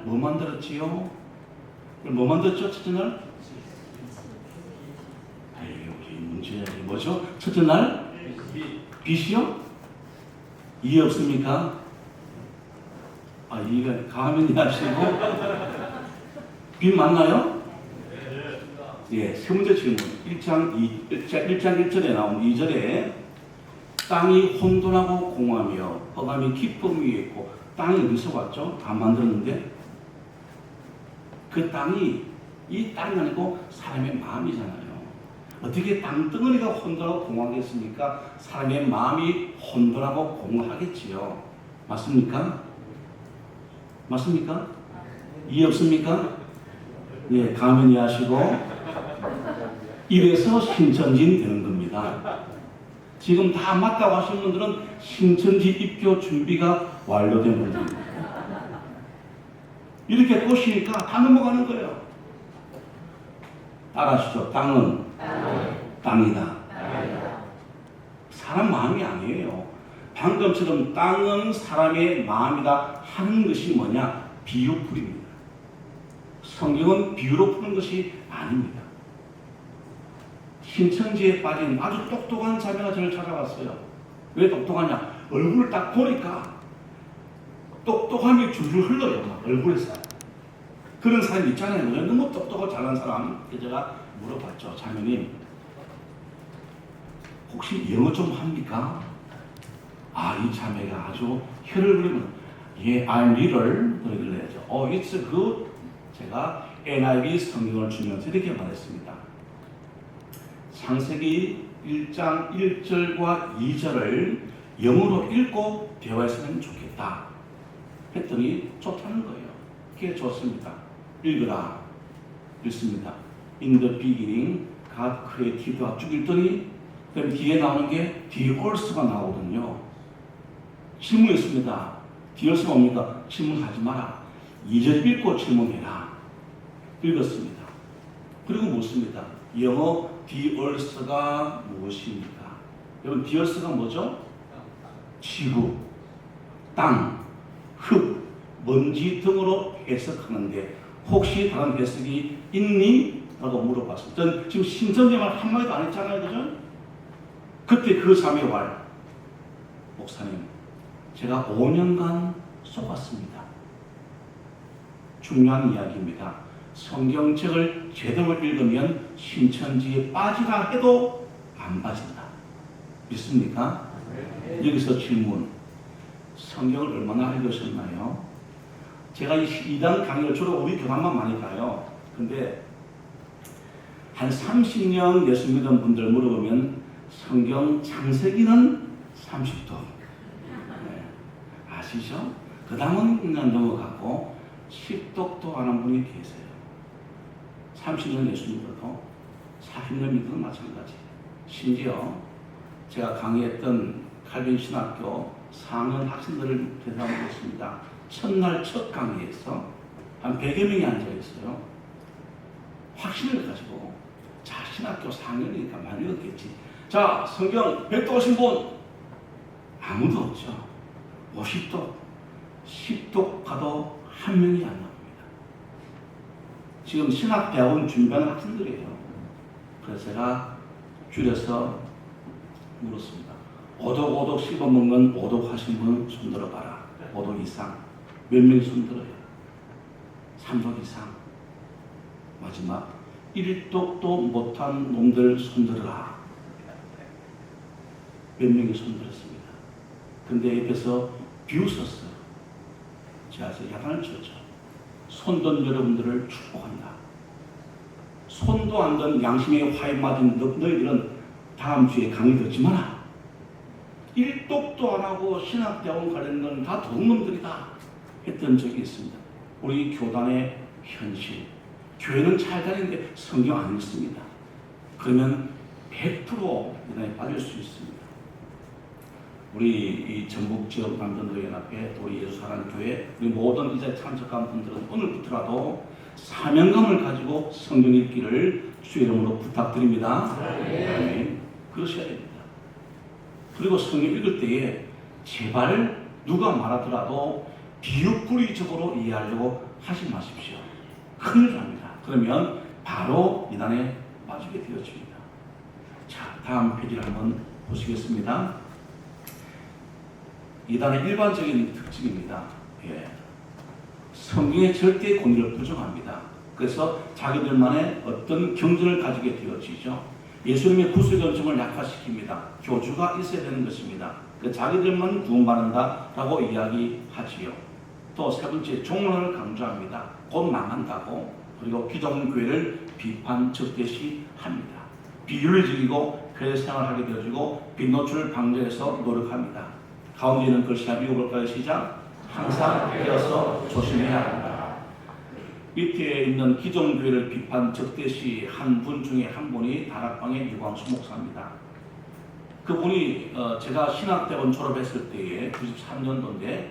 뭐 만들었지요? 뭐 만들었죠? 첫째 날? 여기 문제 뭐죠? 첫째 날? 빛이요? 이해 없습니까? 이해가 가면 하시고 빛 맞나요? 예, 세 번째 질문. 1장 1절에 나온 2절에 땅이 혼돈하고 공하며 흑암이 깊음 위에 있고, 땅이 어디서 왔죠? 다 만들었는데 그 땅이 이 땅이 아니고 사람의 마음이잖아요. 어떻게 땅덩어리가 혼돈하고 공하겠습니까? 사람의 마음이 혼돈하고 공하겠지요. 맞습니까? 맞습니까? 이해 없습니까? 예, 가면 이해하시고. 이래서 신천지 되는 겁니다. 지금 다 맞다고 하시는 분들은 신천지 입교 준비가 완료된 분들입니다. 이렇게 꼬시니까 다 넘어가는 거예요. 따라하시죠. 땅은 땅이다. 사람 마음이 아니에요. 방금처럼 땅은 사람의 마음이다 하는 것이 뭐냐? 비유풀입니다. 성경은 비유로 푸는 것이 아닙니다. 신천지에 빠진 아주 똑똑한 자매가 저를 찾아왔어요. 왜 똑똑하냐? 얼굴을 딱 보니까 똑똑함이 줄줄 흘러요. 막 얼굴에서. 그런 사람이 있잖아요. 너무 똑똑하고 잘난 사람. 제가 물어봤죠. 자매님, 혹시 영어 좀 합니까? 이 자매가 아주 혀를 부리면, 예, I'm little. 그러길래, it's good. 제가 NIV 성경을 주면서 이렇게 말했습니다. 창세기 1장 1절과 2절을 영어로 읽고 대화했으면 좋겠다 했더니 좋다는 거예요. 그게 좋습니다. 읽으라. 읽습니다. In the beginning, God created와 쭉 읽더니 그럼 뒤에 나오는 게 the earth가 나오거든요. 질문했습니다. the earth가 뭡니까? 질문하지 마라. 2절 읽고 질문해라. 읽었습니다. 그리고 묻습니다. 영어 the earth가 무엇입니까? 여러분, the earth가 뭐죠? 지구, 땅, 흙, 먼지 등으로 해석하는데 혹시 다른 해석이 있니? 라고 물어봤습니다. 전 지금 신천지 말 한마디도 안 했잖아요. 그죠? 그때 그 사람의 말, 목사님, 제가 5년간 속았습니다. 중요한 이야기입니다. 성경책을 제대로 읽으면 신천지에 빠지라 해도 안 빠진다. 믿습니까? 여기서 질문. 성경을 얼마나 읽으셨나요? 제가 이 2단 강의를 주로 우리 교단만 많이 가요. 근데 한 30년 예수 믿은 분들 물어보면 성경 창세기는 30도. 네. 아시죠? 그 다음은 그냥 넘어가고 10독도 안 한 분이 계세요. 30년 예수 믿어도 40년 믿어도 마찬가지. 심지어 제가 강의했던 칼빈 신학교 4학년 학생들을 대상으로 했습니다. 첫날 첫 강의에서 한 100여 명이 앉아있어요. 확신을 가지고 자, 신학교 4학년이니까 많이 얻겠지. 자, 성경 100도 오신 분 아무도 없죠. 50도, 10도 가도 한 명이 안 나옵니다. 지금 신학대학원 준비하는 학생들이에요. 그래서 제가 줄여서 물었습니다. 오독오독 씹어먹는 오독 하신 분 손들어봐라. 5독 이상. 몇 명이 손들어요? 3독 이상. 마지막 1독도 못한 놈들 손들어라. 몇 명이 손들었습니다. 근데 옆에서 비웃었어요. 제가 야단을 쳤죠. 손든 여러분들을 축복한다. 손도 안 든 양심의 화에 맞은 너희들은 다음 주에 강의 듣지 마라. 1독도 안 하고 신학대학원 가려는 건 다 도둑놈들이다 했던 적이 있습니다. 우리 교단의 현실. 교회는 잘 다니는데 성경 안 읽습니다. 그러면 100% 연합에 빠질 수 있습니다. 우리 이 전북 지역 남전도연합회, 우리 예수 사랑하는 교회, 우리 모든 이제 참석한 분들은 오늘부터라도 사명감을 가지고 성경 읽기를 주의 이름으로 부탁드립니다. 네. 그러셔야 됩니다. 그리고 성경 읽을 때에 제발 누가 말하더라도 비유풀이적으로 이해하려고 하지 마십시오. 큰일 납니다. 그러면 바로 이단에 빠지게 되어집니다. 자, 다음 페이지를 한번 보시겠습니다. 이단의 일반적인 특징입니다. 예. 성경의 절대 권위를 부정합니다. 그래서 자기들만의 어떤 경전을 가지게 되어지죠. 예수님의 구속 연정을 약화시킵니다. 교주가 있어야 되는 것입니다. 그 자기들만 구원받는다라고 이야기하지요. 또 세 번째, 종론을 강조합니다. 곧 망한다고. 그리고 기존 교회를 비판 적대시 합니다. 비윤리적이고 교회 생활하게 되어지고 빚노출을 방지해서 노력합니다. 가운데 있는 글씨 한번 읽어볼까요? 시작. 항상 깨어서 조심해야 한다. 밑에 있는 기존 교회를 비판 적대시 한 분 중에 한 분이 다락방의 유광수 목사입니다. 그분이 제가 신학대원 졸업했을 때에 93년도인데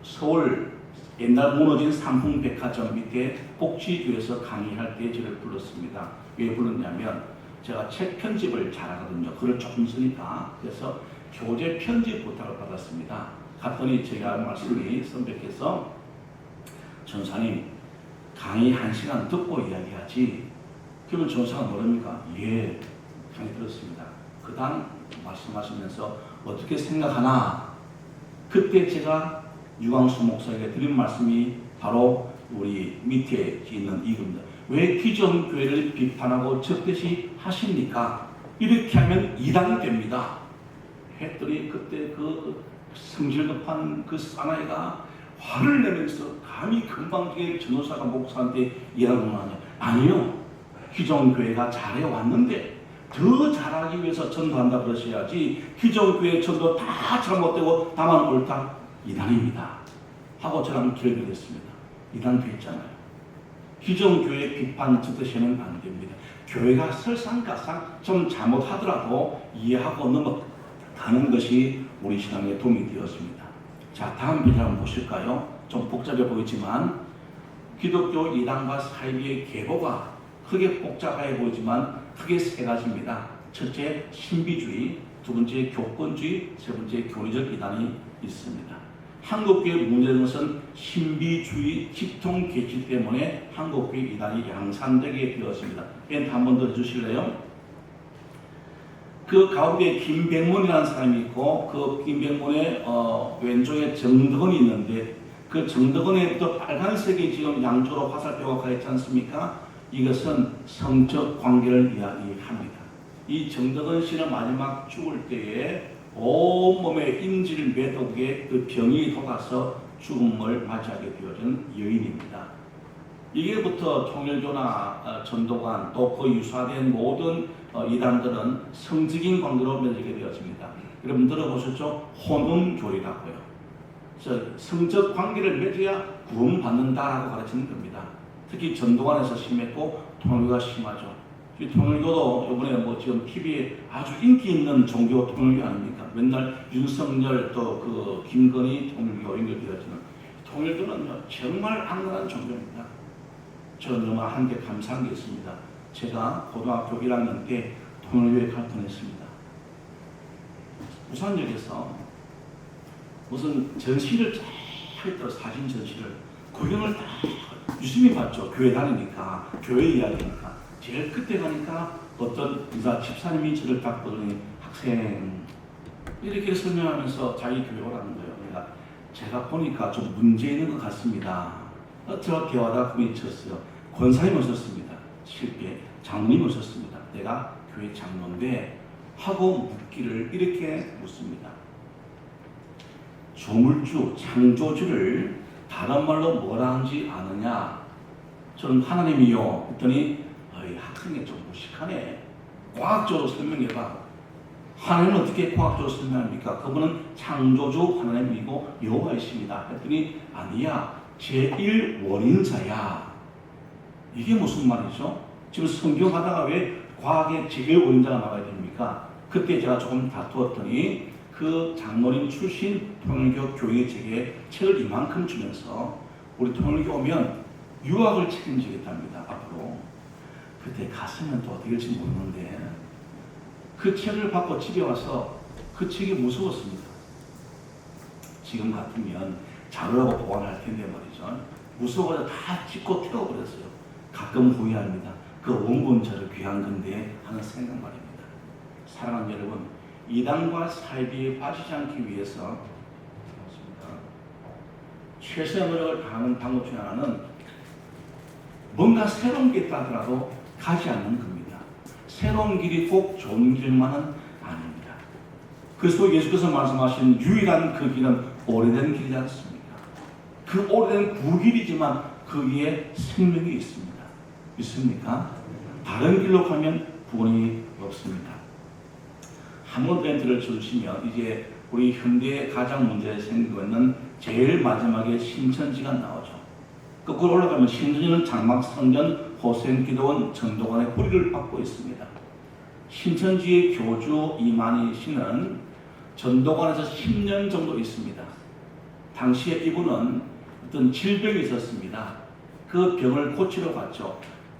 서울 옛날 무너진 삼풍백화점 밑에 복지교에서 강의할 때 저를 불렀습니다. 왜 불렀냐면 제가 책 편집을 잘하거든요. 글을 조금 쓰니까. 그래서 교재 편집 부탁을 받았습니다. 갔더니 제가 말씀이 선배께서 전사님 강의 1시간 듣고 이야기하지. 그러면 전사가 모릅니까? 예, 강의 들었습니다. 그 다음 말씀하시면서 어떻게 생각하나? 그때 제가 유광수 목사에게 드린 말씀이 바로 우리 밑에 있는 이겁니다. 왜 기존 교회를 비판하고 적대시 하십니까? 이렇게 하면 이단이 됩니다. 했더니 그때 그 성질급한 그 사나이가 화를 내면서 감히 금방지게 전도사가 목사한테 이야기를 하냐. 아니요. 기존 교회가 잘해왔는데 더 잘하기 위해서 전도한다 그러셔야지 기존 교회 전도 다 잘못되고 다만 옳다. 이단입니다. 하고 저랑 결의를 했습니다. 이단 됐잖아요. 기존 교회 비판 적대시는 안 됩니다. 교회가 설상가상 좀 잘못하더라도 이해하고 넘어가는 것이 우리 신앙에 도움이 되었습니다. 자, 다음 페이지 한번 보실까요? 좀 복잡해 보이지만 기독교 이단과 사이비의 계보가 크게 복잡해 보이지만 크게 세 가지입니다. 첫째, 신비주의, 두 번째, 교권주의, 세 번째, 교리적 이단이 있습니다. 한국교회 문제된 것은 신비주의 직통 계치 때문에 한국교회 이단이 양산되게 되었습니다. 멘트 한 번 더 해주실래요? 그 가운데 김백문이라는 사람이 있고 그 김백문의 왼쪽에 정덕원이 있는데 그 정덕원에 또 빨간색이 지금 양쪽으로 화살표가 가 있지 않습니까? 이것은 성적 관계를 이야기합니다. 이 정덕원 씨는 마지막 죽을 때에 온몸에 인질 매독에 그 병이 돋아서 죽음을 맞이하게 되어진 여인입니다. 이게부터 통일교나 전도관 또 그 유사된 모든 이단들은 성적인 관계로 맺게 되었습니다. 여러분 들어보셨죠? 혼음교리라고요. 성적 관계를 맺어야 구원받는다라고 가르치는 겁니다. 특히 전도관에서 심했고 통일교가 심하죠. 이 통일교도 이번에 지금 TV에 아주 인기 있는 종교 통일교 아닙니까? 맨날 윤석열 또 그 김건희 통일교 연결되어지는 통일교는 정말 악랄한 종교입니다. 저는 너무 한데 감사한 게 있습니다. 제가 고등학교 1학년 때 통일교에 갈등했습니다. 부산역에서 무슨 전시를 쫙 했더라. 사진 전시를 구경을 다 유심히 봤죠. 교회 다니니까 교회 이야기니까. 제일 끝에 가니까 어떤 의사 집사님이 저를 딱 보더니 학생 이렇게 설명하면서 자기 교회 오라는 거예요. 제가 보니까 좀 문제 있는 것 같습니다. 저 대화다 그분이 쳤어요. 권사님 오셨습니다. 실제 장로님 오셨습니다. 내가 교회 장로인데 하고 묻기를 이렇게 묻습니다. 조물주, 창조주를 다른 말로 뭐라 하는지 아느냐? 저는 하나님이요. 했더니 학생이 좀 무식하네. 과학적으로 설명해봐. 하나님은 어떻게 과학적으로 설명합니까? 그분은 창조주 하나님이고 여호와이십니다. 했더니 아니야. 제1원인자야. 이게 무슨 말이죠? 지금 성경 하다가 왜 과학의 제1원인자가 나와야 됩니까? 그때 제가 조금 다투었더니 그 장로님 출신 통일교 교회 제게 책을 이만큼 주면서 우리 통일교 오면 유학을 책임지겠답니다. 앞으로. 그때 갔으면 또 어떻게 될지 모르는데 그 책을 받고 집에 와서 그 책이 무서웠습니다. 지금 같으면 자료하고 보관할 텐데 말이죠. 무서워서 다 찍고 태워버렸어요. 가끔 후회합니다. 그 원본 자료 귀한 건데 하는 생각 말입니다. 사랑하는 여러분, 이단과 사이비에 빠지지 않기 위해서 최선의 노력을 다하는 방법 중 하나는 뭔가 새로운 게 있다 하더라도 가지 않는 겁니다. 새로운 길이 꼭 좋은 길만은 아닙니다. 그리스도 예수께서 말씀하신 유일한 그 길은 오래된 길이지 않습니까? 그 오래된 구길이지만 거기에 생명이 있습니다. 믿습니까? 다른 길로 가면 구원이 없습니다. 한번 멘트를 쳐주시면 이제 우리 현대의 가장 문제에 생기고 있는 제일 마지막에 신천지가 나오죠. 거꾸로 올라가면 신천지는 장막성전, 호생기도원, 전도관의 뿌리를 받고 있습니다. 신천지의 교주 이만희 씨는 전도관에서 10년 정도 있습니다. 당시에 이분은 어떤 질병이 있었습니다. 그 병을 고치러 갔죠.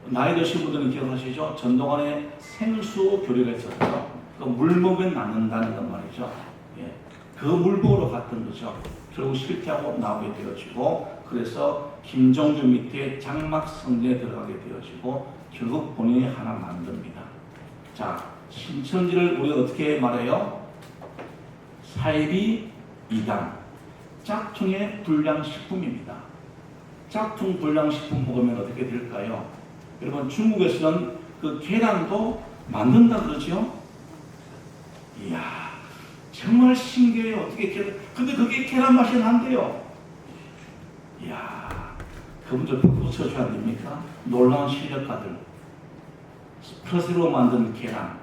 나이 드신 분들은 기억하시죠? 전도관에 생수 교리가 있었죠. 그 물 먹으면 낫는다는 건 말이죠. 예. 그 물 먹으러 갔던 거죠. 결국 실패하고 나오게 되어지고, 그래서 김종주 밑에 장막 성전에 들어가게 되어지고, 결국 본인이 하나 만듭니다. 자, 신천지를 우리가 어떻게 말해요? 사이비 이단, 짝퉁의 불량식품입니다. 짝퉁 불량식품 먹으면 어떻게 될까요? 여러분, 중국에서는 그 계란도 만든다 그러죠? 이야, 정말 신기해요. 어떻게 계란, 근데 그게 계란 맛이 난대요. 이야, 그분들 박수 쳐줘야 안 됩니까? 놀라운 실력가들. 스프레스로 만든 계란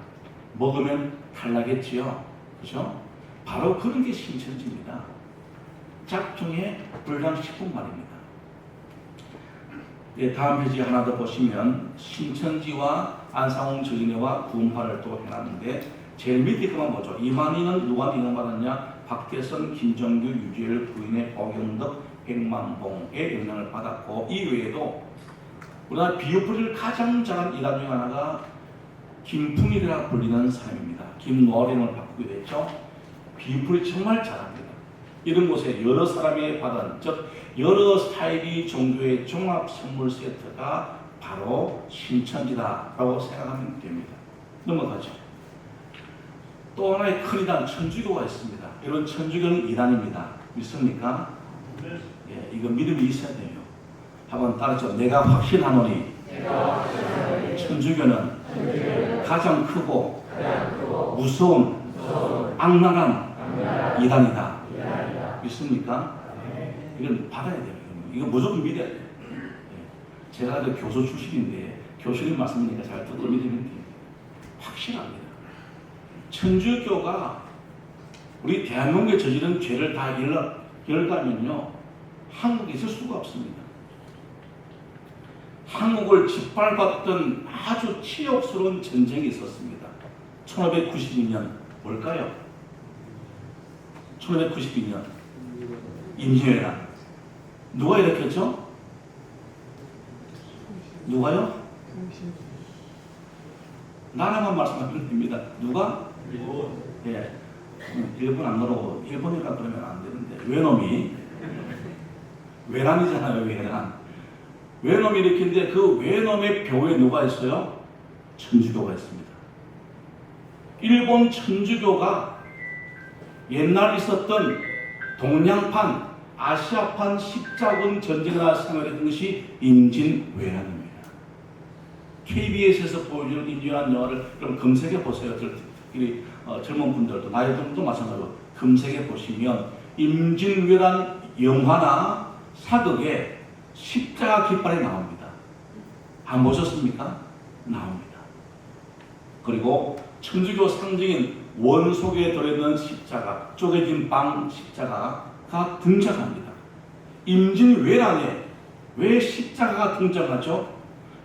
먹으면 탈나겠지요. 그죠? 바로 그런 게 신천지입니다. 짝퉁의 불량식품 말입니다. 네, 다음 페이지 하나 더 보시면 신천지와 안상홍 증인회와 구원파를 또 해놨는데, 제일 밑에 그만 보죠. 이만희는 누가 인정받았냐? 박태선, 김정규, 유지열 부인의 박영덕, 백만봉의 영향을 받았고, 이 외에도 우리나라 비유풀이를 가장 잘한 이단 중 하나가 김풍일이라 불리는 사람입니다. 김노아령을 바꾸게 됐죠. 비유풀이 정말 잘합니다. 이런 곳에 여러 사람이 받은, 즉 여러 스타일이 종교의 종합 선물 세트가 바로 신천지다라고 생각하면 됩니다. 넘어가죠. 또 하나의 큰 이단 천주교가 있습니다. 이런 천주교는 이단입니다. 믿습니까? 네. 예, 이거 믿음이 있어야 돼요. 한번 따라서 내가 확신하노니 천주교는 가장 크고 무서운 악랄한 이단이다. 믿습니까? 이건 받아야 돼요. 이거 무조건 믿어야 돼요. 예. 제가 교수 출신인데 교수님 말씀이니까 잘 듣고 믿으면 돼요. 확실합니다. 천주교가 우리 대한민국에 저지른 죄를 다 열가면요, 한국에 있을 수가 없습니다. 한국을 짓밟았던 아주 치욕스러운 전쟁이 있었습니다. 1592년 뭘까요? 1592년 임진왜란. 누가 일으켰죠? 누가요? 나라만 말씀하면 됩니다. 누가? 일본. 예. 일본 안 그러고 일본이라 그러면 안 되는데, 외놈이 외란이잖아요. 외놈이 일으킨데 그 외놈의 벽에 누가 있어요? 천주교가 있습니다. 일본 천주교가 옛날 있었던 동양판, 아시아판 십자군 전쟁이나 생활했던 것이 임진왜란입니다. KBS에서 보여주는 임진왜란 영화를 좀 검색해 보세요. 특히 젊은 분들도, 나이 분들도 마찬가지로 검색해 보시면 임진왜란 영화나 사극에 십자가 깃발이 나옵니다. 안 보셨습니까? 나옵니다. 그리고 천주교 상징인 원 속에 들어있는 십자가, 쪼개진 빵 십자가가 등장합니다. 임진왜란에 왜 십자가가 등장하죠?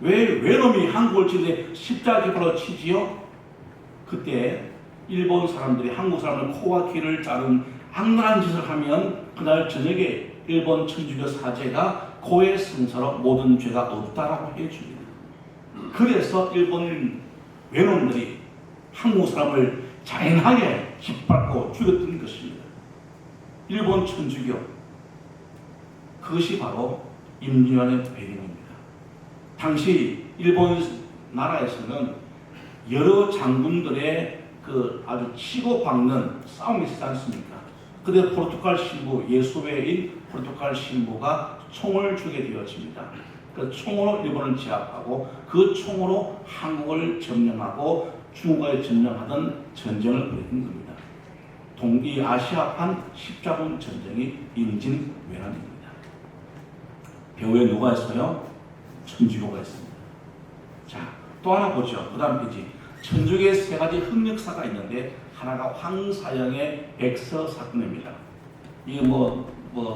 왜 외놈이 한국을 치는데 십자가 깃발로 치지요? 그때 일본 사람들이 한국 사람을 코와 귀를 자른 악랄한 짓을 하면 그날 저녁에 일본 천주교 사제가 고해 성사로 모든 죄가 없다라고 해줍니다. 그래서 일본 외놈들이 한국 사람을 잔인하게 짓밟고 죽였던 것입니다. 일본 천주교, 그것이 바로 임진왜란의 배경입니다. 당시 일본 나라에서는 여러 장군들의 그 아주 치고 박는 싸움이 있었지 않습니까? 그때 포르투갈 신부, 예수회인 포르투갈 신부가 총을 주게 되어집니다. 그 총으로 일본을 제압하고 그 총으로 한국을 점령하고 중국을 점령하던 전쟁을 벌이는 겁니다. 동아시아판 십자군 전쟁이 임진왜란입니다. 배후에 누가 있어요? 천주교가 있습니다. 자, 또 하나 보죠. 그 다음 페이지. 천주교의 세 가지 흑역사가 있는데 하나가 황사영의 백서 사건입니다. 이게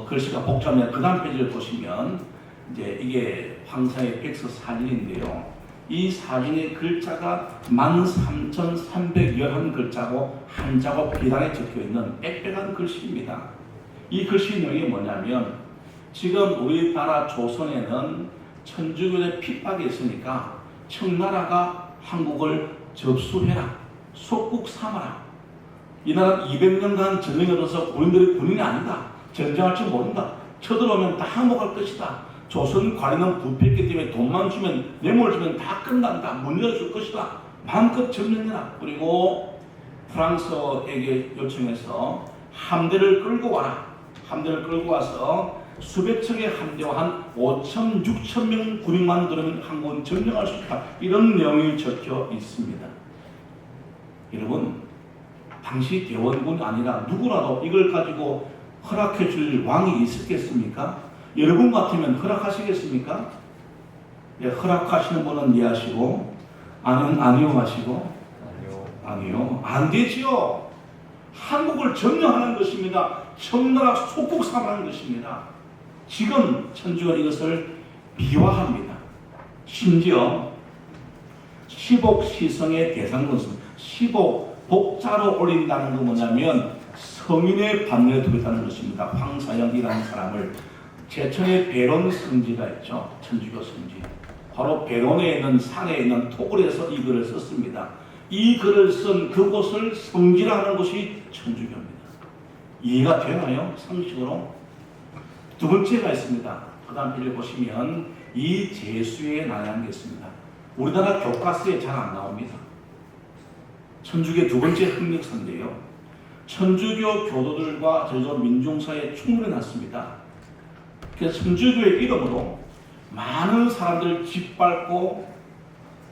글씨가 복잡해요. 그 다음 페이지를 보시면 이제 이게 황사의 백서 사진인데요. 이 사진의 글자가 13,311글자고 한자고 비단에 적혀있는 빽빽한 글씨입니다. 이 글씨 내용이 뭐냐면 지금 우리나라 조선에는 천주교의 핍박이 있으니까 청나라가 한국을 접수해라. 속국 삼아라. 이 나라는 200년간 전쟁에 얻어서 군인들이 군인이 아니다. 전쟁할 줄 모른다. 쳐들어오면 다 항복할 것이다. 조선 관리는 부패했기 때문에 돈만 주면 뇌물 주면 다 끝난다. 문 열어줄 것이다. 마음껏 점령해라. 그리고 프랑스에게 요청해서 함대를 끌고 와라. 함대를 끌고 와서 수백 척의 함대와 한 5천, 6천 명 군인만 들으면 한국은 점령할 수 있다. 이런 내용이 적혀 있습니다. 여러분, 당시 대원군이 아니라 누구라도 이걸 가지고 허락해 줄 왕이 있었겠습니까? 여러분 같으면 허락하시겠습니까? 예, 허락하시는 분은 예 하시고 아니요 하시고 아니요. 안 되지요. 한국을 점령하는 것입니다. 청나라 속국 삼하는 것입니다. 지금 천주교는 이것을 미화합니다. 심지어 시복시성의 대상군수, 시복 복자로 올린다는 건 뭐냐면 성인의 반열에 두겠다는 것입니다. 황사영이라는 사람을 제천에 베론 성지가 있죠. 천주교 성지. 바로 베론에 있는 산에 있는 토굴에서 이 글을 썼습니다. 이 글을 쓴 그곳을 성지라 하는 것이 천주교입니다. 이해가 되나요? 상식으로? 두 번째가 있습니다. 그 다음 페이지 보시면 이 제수에 나타난 게 있습니다. 우리나라 교과서에 잘 안 나옵니다. 천주교의 두 번째 흑역사인데요. 천주교 교도들과 제주 민중사에 충돌이 났습니다. 그래서 천주교의 이름으로 많은 사람들을 짓밟고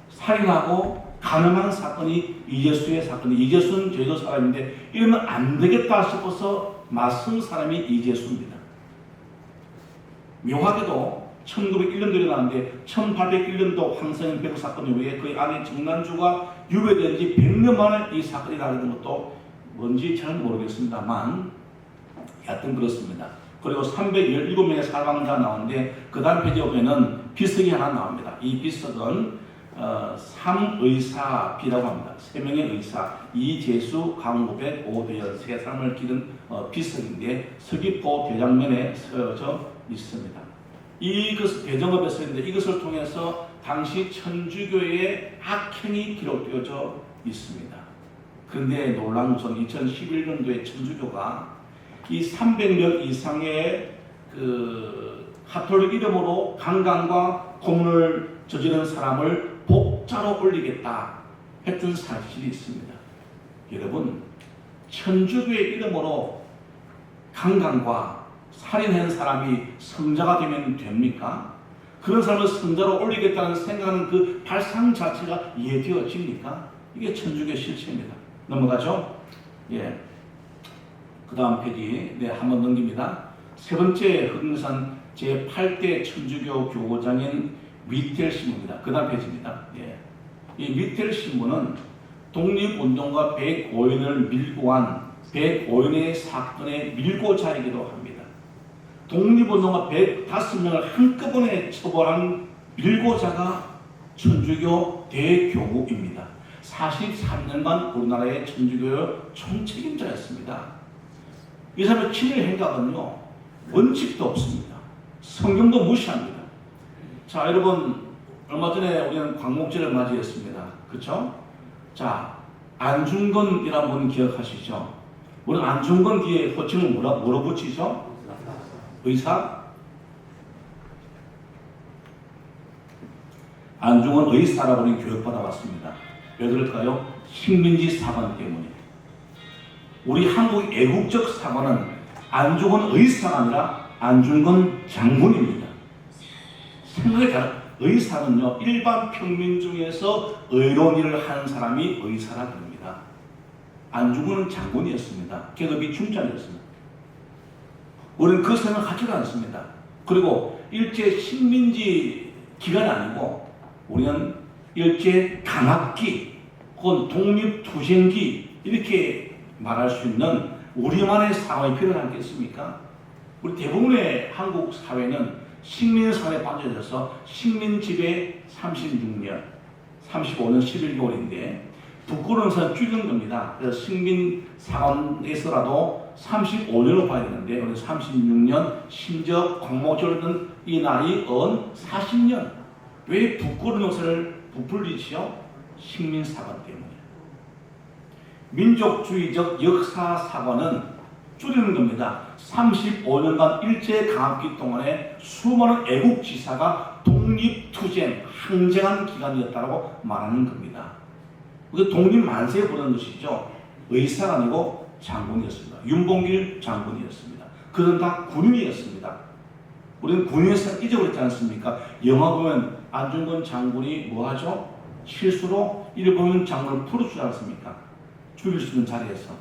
살인하고 가늠한 사건이 이재수의 사건이, 이재수는 제주 사람인데 이러면 안 되겠다 싶어서 맞선 사람이 이재수입니다. 묘하게도 1901년도 일어났는데 1801년도 황사영 백서 사건 이후에 그 안에 정난주가 유배된 지 100년 만에 이 사건이 나는 것도 뭔지 잘 모르겠습니다만 하여튼 그렇습니다. 그리고 317명의 사망자 나오는데 그 다음 페이지에 보면 비석이 하나 나옵니다. 이 비석은 3의사비라고 합니다. 3명의 의사, 이재수, 강고백, 오대연 세 사람을 기른 비석인데 서귀포 대장면에 서여져 있습니다. 이것을 대정업에 서 있는데 이것을 통해서 당시 천주교의 악행이 기록되어져 있습니다. 그런데 놀라운 것은 2011년도에 천주교가 이 300명 이상의 가톨릭 이름으로 강간과 고문을 저지른 사람을 복자로 올리겠다 했던 사실이 있습니다. 여러분, 천주교의 이름으로 강간과 살인한 사람이 성자가 되면 됩니까? 그런 사람을 성자로 올리겠다는 생각하는 그 발상 자체가 이해되어집니까? 이게 천주교의 실체입니다. 넘어가죠? 예. 그 다음 페이지, 한번 넘깁니다. 세 번째 흑역사는 제8대 천주교 교구장인 위텔 신부입니다. 그 다음 페이지입니다. 예. 이 위텔 신부는 독립운동가 백오인을 밀고 한 백오인의 사건의 밀고자이기도 합니다. 독립운동가 105명을 한꺼번에 처벌한 밀고자가 천주교 대교구입니다. 43년간 우리나라의 천주교 총책임자였습니다. 이 사람의 친일 행각은요, 원칙도 없습니다. 성경도 무시합니다. 자, 여러분, 얼마 전에 우리는 광복절을 맞이했습니다. 그렇죠? 자, 안중근이라는 분 기억하시죠? 우리는 안중근 뒤에 호칭을 뭐로 붙이죠? 의사? 안중근 의사라고 우리 교육받아 왔습니다. 왜 그럴까요? 식민지 사관 때문에. 우리 한국 애국적 사관은 안중근 의사가 아니라 안중근 장군입니다. 생각이 다른 의사는요, 일반 평민 중에서 의로운 일을 하는 사람이 의사라 그럽니다. 안중근은 장군이었습니다. 계급이 중장이었습니다. 우리는 그 생각을 하지도 않습니다. 그리고 일제 식민지 기간이 아니고 우리는 일제 강압기 혹은 독립투쟁기 이렇게 말할 수 있는 우리만의 상황이 필요하지 않겠습니까? 우리 대부분의 한국 사회는 식민사회에 빠져져서 식민지배 36년, 35년 11개월인데 부끄러운 선 줄이는 겁니다. 그래서 식민사관에서라도 35년을 봐야 되는데 우리 36년, 심지어 광복절은 이 날이 언 40년. 왜 부끄러운 것을 부풀리지요? 식민사관 때문에. 민족주의적 역사사관은 줄이는 겁니다. 35년간 일제강압기 동안에 수많은 애국지사가 독립투쟁, 항쟁한 기간이었다고 말하는 겁니다. 그게 독립만세 부르는 것이죠. 의사가 아니고 장군이었습니다. 윤봉길 장군이었습니다. 그들은 다 군인이었습니다. 우리는 군인에서 잊어버렸지 않습니까? 영화 보면 안중근 장군이 뭐하죠? 실수로 일본 장군을 풀어주지 않습니까? 죽일 수 있는 자리에서.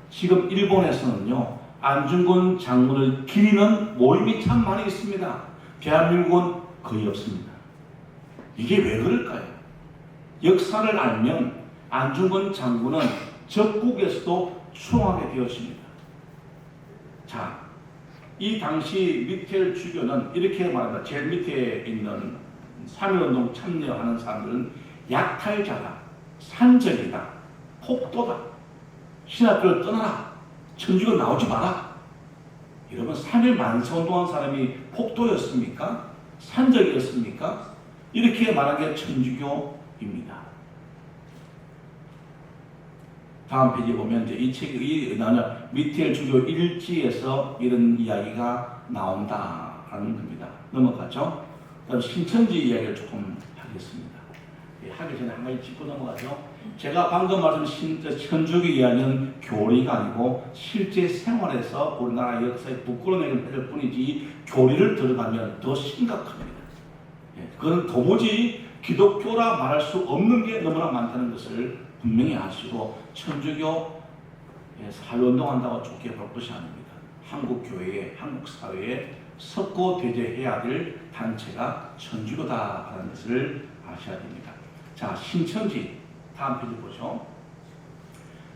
지금 일본에서는요, 안중근 장군을 기리는 모임이 참 많이 있습니다. 대한민국은 거의 없습니다. 이게 왜 그럴까요? 역사를 알면 안중근 장군은 적국에서도 추앙하게 되었습니다. 자, 이 당시 미텔 주교는 이렇게 말합니다. 제일 밑에 있는 3.1운동 참여하는 사람들은 약탈자다, 산적이다, 폭도다, 신학교를 떠나라, 천주교 나오지 마라. 여러분, 3.1 만세운동한 사람이 폭도였습니까? 산적이었습니까? 이렇게 말한 게 천주교입니다. 다음 페이지 보면 이제 이 책이 미텔 주교 일지에서 이런 이야기가 나온다라는 겁니다. 넘어가죠. 그다음 신천지 이야기를 조금 하겠습니다. 하기 전에 한 가지 짚고 넘어가죠. 제가 방금 말씀드린 천주교 이야기는 교리가 아니고 실제 생활에서 우리나라 역사에 부끄러운 얘기를 뿐이지 교리를 들어가면 더 심각합니다. 그건 도무지 기독교라 말할 수 없는 게 너무나 많다는 것을 분명히 아시고 천주교 사회운동한다고 좋게 볼 것이 아닙니다. 한국 교회에, 한국 사회에 섞고 대제해야 될 단체가 천주교다라는 것을 아셔야 됩니다. 자, 신천지 다음 페이지 보죠.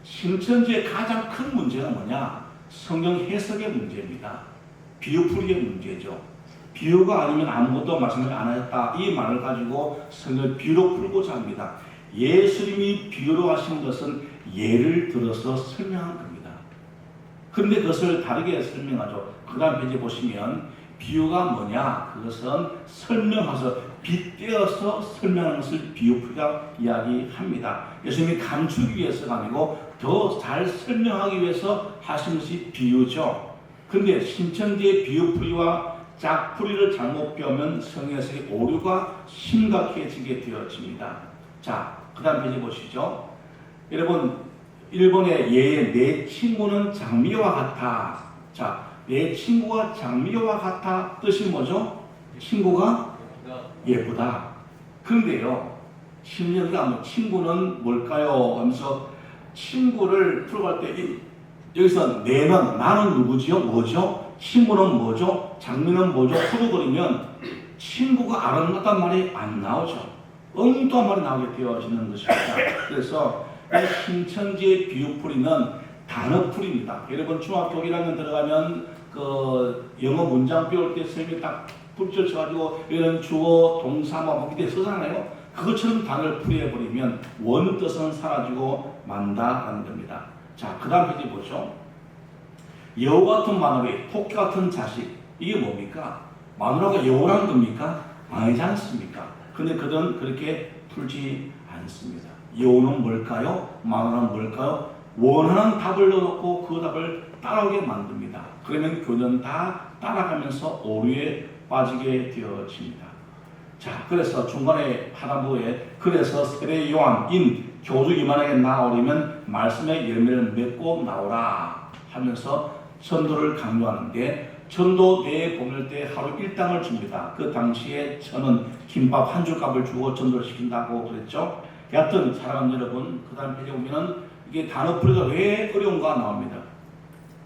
신천지의 가장 큰 문제가 뭐냐? 성경 해석의 문제입니다. 비유풀이의 문제죠. 비유가 아니면 아무것도 말씀을 안 하셨다. 이 말을 가지고 성경을 비유로 풀고자 합니다. 예수님이 비유로 하신 것은 예를 들어서 설명한 겁니다. 그런데 그것을 다르게 설명하죠. 그 다음 페이지 보시면 비유가 뭐냐? 그것은 설명해서 빗대어서 설명하는 것을 비유풀이라 이야기합니다. 예수님이 감추기 위해서가 아니고 더 잘 설명하기 위해서 하신 것이 비유죠. 그런데 신천지의 비유풀이와 짝풀이를 잘못 배우면 성경에서의 오류가 심각해지게 되어집니다. 자, 그 다음 페이지 보시죠. 여러분, 일본의 예의 내 친구는 장미와 같아. 자, 내 친구가 장미와 같아 뜻이 뭐죠? 친구가 예쁘다. 그런데요, 심리학가 친구는 뭘까요? 하면서 친구를 풀어갈 때 여기서 내는 나는 누구지요? 뭐죠? 친구는 뭐죠? 장미는 뭐죠? 풀어버리면 친구가 아름답단 말이 안 나오죠. 엉뚱한 말이 나오게 되어지는 것입니다. 그래서 이 신천지의 비유풀이는 단어풀이입니다. 여러분 중학교 1학년 들어가면 그 영어 문장 배울 때 선생님이 딱 풀줄 쳐가지고 이런 주어, 동사, 목이 돼 쓰잖아요. 그것처럼 단어를 풀이해버리면 원뜻은 사라지고 만다라는 겁니다. 자, 그 다음 페이지 보죠. 여우 같은 마누라, 토끼 같은 자식. 이게 뭡니까? 마누라가 여우라는 겁니까? 아니지 않습니까? 근데 그들은 그렇게 풀지 않습니다. 여우는 뭘까요? 마누라는 뭘까요? 원하는 답을 넣어놓고 그 답을 따라오게 만듭니다. 그러면 교는 다 따라가면서 오류에 빠지게 되어집니다. 자, 그래서 중간에 하단부에 그래서 세례 요한인 교주 이만하게 나오려면 말씀의 열매를 맺고 나오라 하면서 전도를 강조하는데 전도 내에 보낼 때 하루 일당을 줍니다. 그 당시에 저는 김밥 한 줄 값을 주고 전도를 시킨다고 그랬죠. 여하튼 사랑하는 여러분, 그 다음 페이지에 보면은 이게 단어 풀이가 왜 어려운가 나옵니다.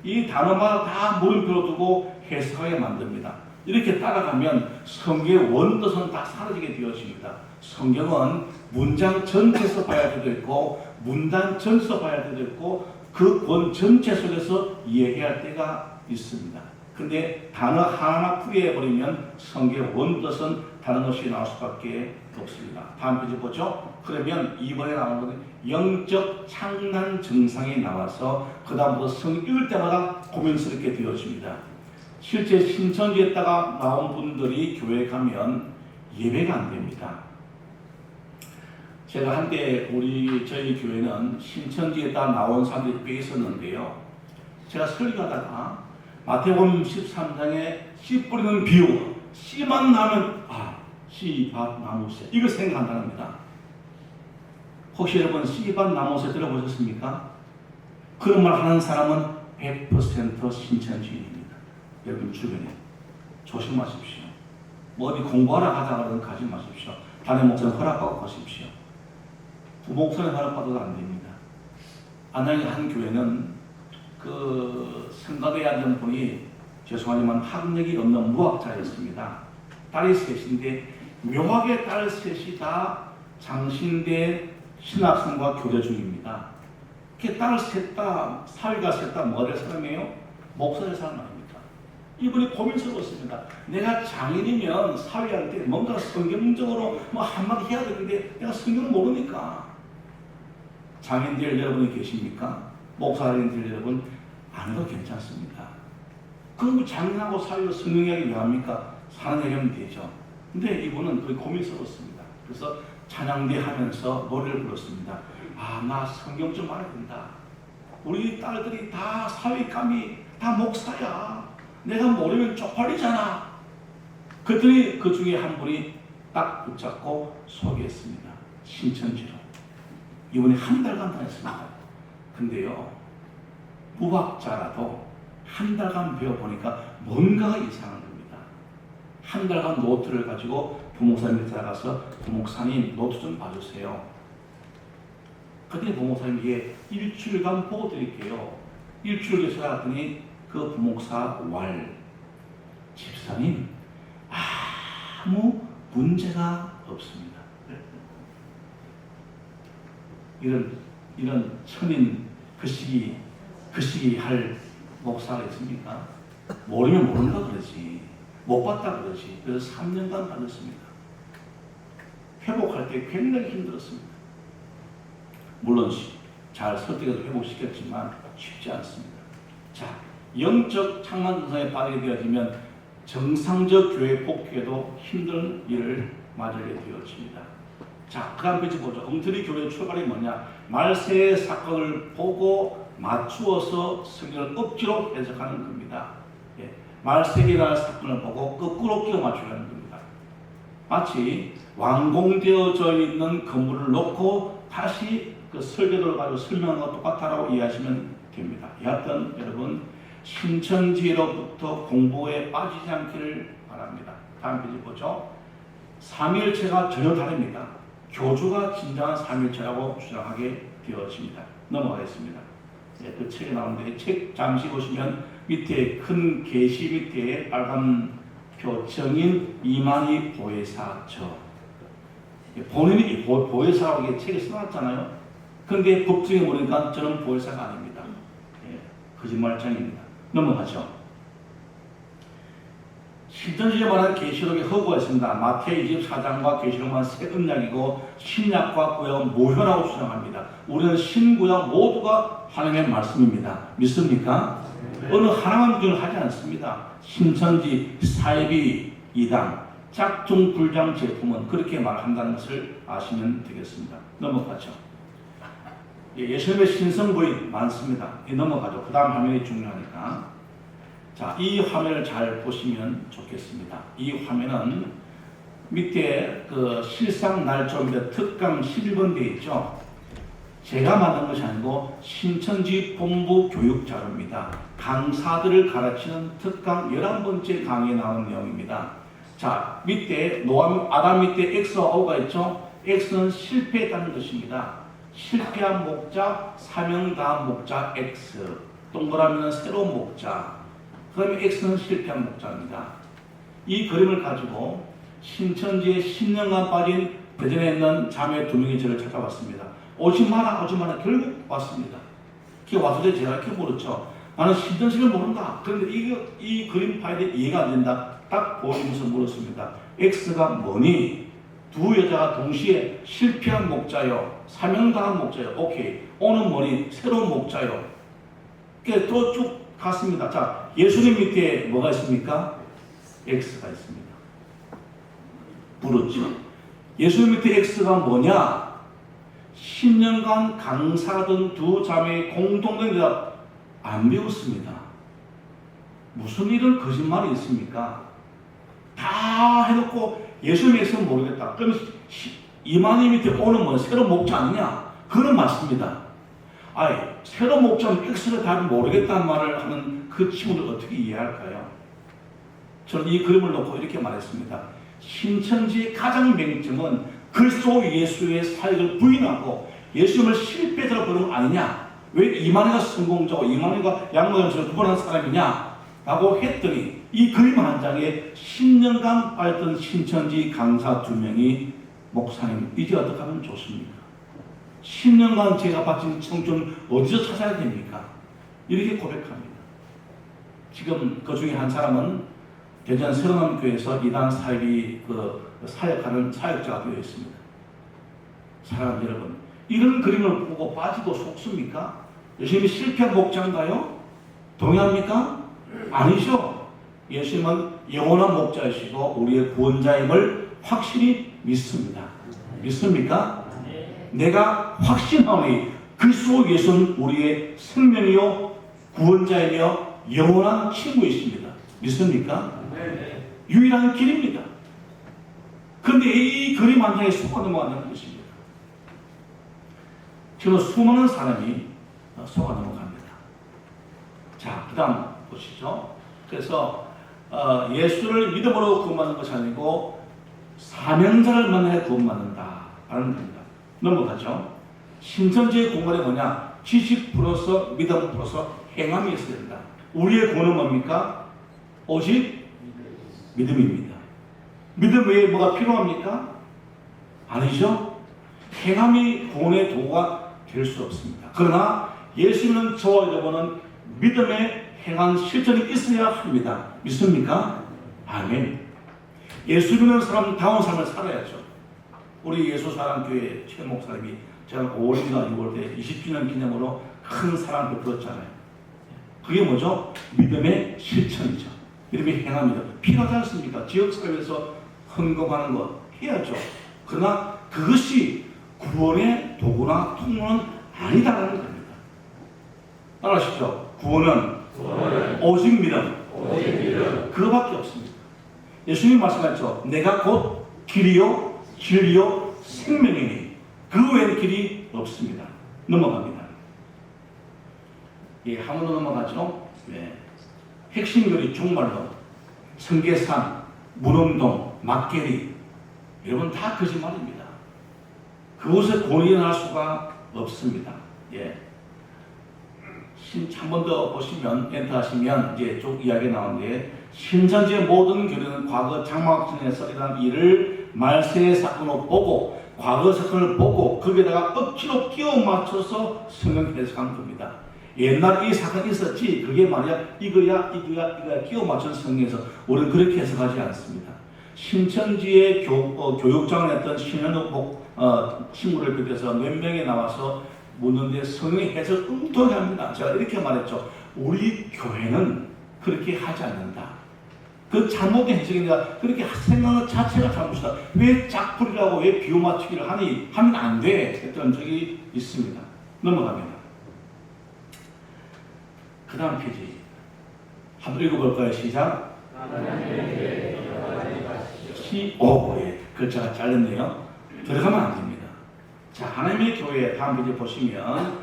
이 단어마다 다 물음표로 두고 해석하게 만듭니다. 이렇게 따라가면 성경의 원뜻은 다 사라지게 되어집니다. 성경은 문장 전체에서 봐야 할 때도 있고 문단 전체에서 봐야 할 때도 있고 그 권 전체 속에서 이해해야 할 때가 있습니다. 근데 단어 하나하나 풀이해버리면 성경의 원뜻은 다른 것이 나올 수밖에 없습니다. 다음 페이지 보죠. 그러면 이번에 나오는 것은 영적 창난 증상이 나와서 그 다음부터 성경 읽을 때마다 고민스럽게 되어집니다. 실제 신천지에다가 나온 분들이 교회에 가면 예배가 안 됩니다. 제가 한때 저희 교회는 신천지에다 나온 사람들이 꽤 있었는데요. 제가 설교하다가 마태복음 13장에 씨 뿌리는 비유, 씨만 나면 씨밭 나무새 이걸 생각한답니다. 혹시 여러분 씨밭 나무새 들어보셨습니까? 그런 말 하는 사람은 100% 신천지인입니다. 여러분 주변에 조심하십시오. 뭐 어디 공부하러 가자고는 가지 마십시오. 담임 목사님 허락받고 가십시오. 부목사님 허락받아도 안 됩니다. 안양의 한 교회는 그 성가대에 앉은 분이 죄송하지만 학력이 없는 무학자였습니다. 딸이 셋인데 묘하게 딸 셋이 다 장신대 신학생과 교제 중입니다. 딸 셋 다 사위가 셋 다 뭐를 사람이에요? 목사의 사람 아닙니까? 이분이 고민스러웠습니다. 내가 장인이면 사위한테 뭔가 성경적으로 뭐 한마디 해야 되는데 내가 성경을 모르니까. 장인들 여러분이 계십니까? 목사님들 여러분 안 해도 괜찮습니다. 그럼 장인하고 사위로 성경 이야기 왜 합니까? 사는 얘기하면 되죠. 근데 이분은 거의 고민스러웠습니다. 그래서 찬양대 하면서 노래를 불렀습니다. 나 성경 좀 알아야 된다. 우리 딸들이 다 사위감이 다 목사야. 내가 모르면 쪽팔리잖아. 그랬더니 그 중에 한 분이 딱 붙잡고 소개했습니다. 신천지로. 이번에 한 달간 다녔습니다. 근데요, 무학자라도 한 달간 배워보니까 뭔가가 이상한 겁니다. 한 달간 노트를 가지고 부목사님께 들어가서 부목사님 노트 좀 봐주세요. 그때 부목사님이 일주일간 보고 드릴게요. 일주일 계속 갔더니 그 부목사 집사님 아무 문제가 없습니다. 이런 천인 그 시기 할 목사가 있습니까? 모르면 모른다 그러지. 못 봤다 그러지. 그래서 3년간 다녔습니다. 회복할 때 굉장히 힘들었습니다. 물론 잘 설득해서 회복시켰지만 쉽지 않습니다. 자, 영적 창난 증상에 빠지게 되어지면 정상적 교회 복귀에도 힘든 일을 맞이하게 되어집니다. 자, 그 다음 페이지 보죠. 엉터리 교회의 출발이 뭐냐? 말세의 사건을 보고 맞추어서 성경을 억지로 해석하는 겁니다. 말세기라는 사건을 보고 거꾸로 끼워 맞추려는 겁니다. 마치 완공되어져 있는 건물을 놓고 다시 그 설계도를 가지고 설명하는 것 똑같다라고 이해하시면 됩니다. 여하튼 여러분 신천지로부터 공부에 빠지지 않기를 바랍니다. 다음 페이지 보죠. 삼위일체가 전혀 다릅니다. 교주가 진정한 삼위일체라고 주장하게 되어집니다. 넘어가겠습니다. 그 책에 나오는데 책 잠시 보시면 밑에 큰 게시 밑에 빨간 표 정인 이만희 보혜사저 본인이 보혜사라고 이게 책에 써놨잖아요. 그런데 법정에 보니까 저는 보혜사가 아닙니다. 거짓말장입니다. 넘어가죠. 신천지에 말하는 계시록의 허구가 있습니다. 마태복음 24장과 계시록만 새 언약이고 신약과 구약은 모혈하고 주장합니다. 우리는 신구약 모두가 하나님의 말씀입니다. 믿습니까? 네. 어느 하나만 기준을 하지 않습니다. 신천지, 사이비, 이단, 짝퉁 불량 제품은 그렇게 말한다는 것을 아시면 되겠습니다. 넘어가죠. 예수님의 신성부인 많습니다. 넘어가죠. 그 다음 화면이 중요하니까. 자, 이 화면을 잘 보시면 좋겠습니다. 이 화면은 밑에 그 실상 날짜입니다. 특강 11번 되어 있죠. 제가 만든 것이 아니고 신천지 본부 교육 자료입니다. 강사들을 가르치는 특강 11번째 강의에 나오는 내용입니다. 자, 밑에 아담 밑에 X와 O가 있죠. X는 실패했다는 뜻입니다. 실패한 목자, 사명 다한 목자 X, 동그라미는 새로운 목자. 그러면 X는 실패한 목자입니다. 이 그림을 가지고 신천지에 10년간 빠진 대전에 있는 자매 2명이 저를 찾아왔습니다. 오지 마라, 오지 마라. 결국 왔습니다. 와서 제가 이렇게 물었죠. 나는 신천지를 모른다. 그런데 이 그림 파일이 이해가 안 된다. 딱 보이면서 물었습니다. X가 뭐니? 두 여자가 동시에 실패한 목자요, 사명당한 목자요. 오케이. O는 뭐니? 새로운 목자요. 또 쭉 갔습니다. 자, 예수님 밑에 뭐가 있습니까? X가 있습니다. 물었죠. 예수님 밑에 X가 뭐냐? 10년간 강사하던 두 자매의 공통된 대답, 안 배웠습니다. 무슨 이런 거짓말이 있습니까? 다 해놓고 예수님의 X는 모르겠다. 그럼 이만희 밑에 오는 뭐 새로운 목자 아니냐? 그건 맞습니다. 아이, 새로운 목자는 X를 다 모르겠다는 말을 하는 그 친구들 어떻게 이해할까요? 저는 이 그림을 놓고 이렇게 말했습니다. 신천지의 가장 맹점은 그리스도 예수의 사역을 부인하고 예수님을 실패자로 보는 거 아니냐? 왜 이만희가 성공자고 이만희가 양모양처럼 구분한 사람이냐? 라고 했더니 이 그림 한 장에 10년간 빠졌던 신천지 강사 2명이 목사님, 이제 어떻게 하면 좋습니까? 10년간 제가 바친 청춘 어디서 찾아야 됩니까? 이렇게 고백합니다. 지금 그 중에 한 사람은 대전 새로남교회에서 이단 사역이 사역하는 사역자가 되어 있습니다. 사랑하는 여러분, 이런 그림을 보고 빠지고 속습니까? 예수님이 실패한 목자인가요? 동의합니까? 아니죠. 예수님은 영원한 목자이시고 우리의 구원자임을 확실히 믿습니다. 믿습니까? 내가 확신하오니 그리스도 예수는 우리의 생명이요 구원자이며 영원한 친구이십니다. 믿습니까? 유일한 길입니다. 그런데 이 그림 한 장에 속아 넘어간다는 것입니다. 지금 수많은 사람이 속아 넘어갑니다. 자, 그 다음 보시죠. 그래서 예수를 믿음으로 구원받는 것이 아니고 사명자를 만나야 구원받는다 라는 겁니다. 넘어가죠. 신천지의 공간이 뭐냐? 지식 플러스 믿음 플러스 행함이 있어야 된다. 우리의 구원은 뭡니까? 오직 믿음입니다. 믿음 외에 뭐가 필요합니까? 아니죠. 행함이 구원의 도구가 될 수 없습니다. 그러나 예수님은 저와 여러분은 믿음에 행한 실천이 있어야 합니다. 믿습니까? 아멘. 예수 믿는 사람다운 삶을 살아야죠. 우리 예수사랑교회 최 목사님이 제가 5월인가 6월 때 20주년 기념으로 큰 사랑을 베풀었잖아요. 그게 뭐죠? 믿음의 실천이죠. 믿음의 행함이죠. 필요하지 않습니까? 지역사회에서 헌금하는 것 해야죠. 그러나 그것이 구원의 도구나 통로는 아니다라는 겁니다. 따라하시죠. 구원은 오직 믿음. 그거밖에 없습니다. 예수님이 말씀하셨죠. 내가 곧 길이요 진리요 생명이니 그 외의 길이 없습니다. 넘어갑니다. 예, 한번더 넘어가죠. 네. 핵심 교리 종말로 성계산, 문흥동, 막계리 여러분 다 거짓말입니다. 그곳에 구원이 일어날 수가 없습니다. 예. 한 번 더 보시면 엔터하시면 이제 쭉 이야기 나오는데 신천지의 모든 교리는 과거 장막전에서 일어난 일을 말세의 사건으로 보고 과거 사건을 보고 거기에다가 억지로 끼워 맞춰서 성경 해석한 겁니다. 옛날에 이 사건이 있었지 그게 말이야 이거야 끼워 맞춘 성경에서 우리는 그렇게 해석하지 않습니다. 신천지의 교육장을 했던 신현욱 친구를 비롯해서 몇 명이 나와서 묻는데 성경의 해석을 엉뚱하게 합니다. 제가 이렇게 말했죠. 우리 교회는 그렇게 하지 않는다. 그 잘못된 해석이니까 그렇게 생각하는 자체가 잘못이다. 왜 짝풀이라고 왜 비유 맞추기를 하면 안 돼. 했던 적이 있습니다. 넘어갑니다. 그 다음 페이지 한번 읽어볼까요? 시작. 예. 글자가 잘렸네요. 들어가면 안 됩니다. 자, 하나님의 교회 다음 페이지 보시면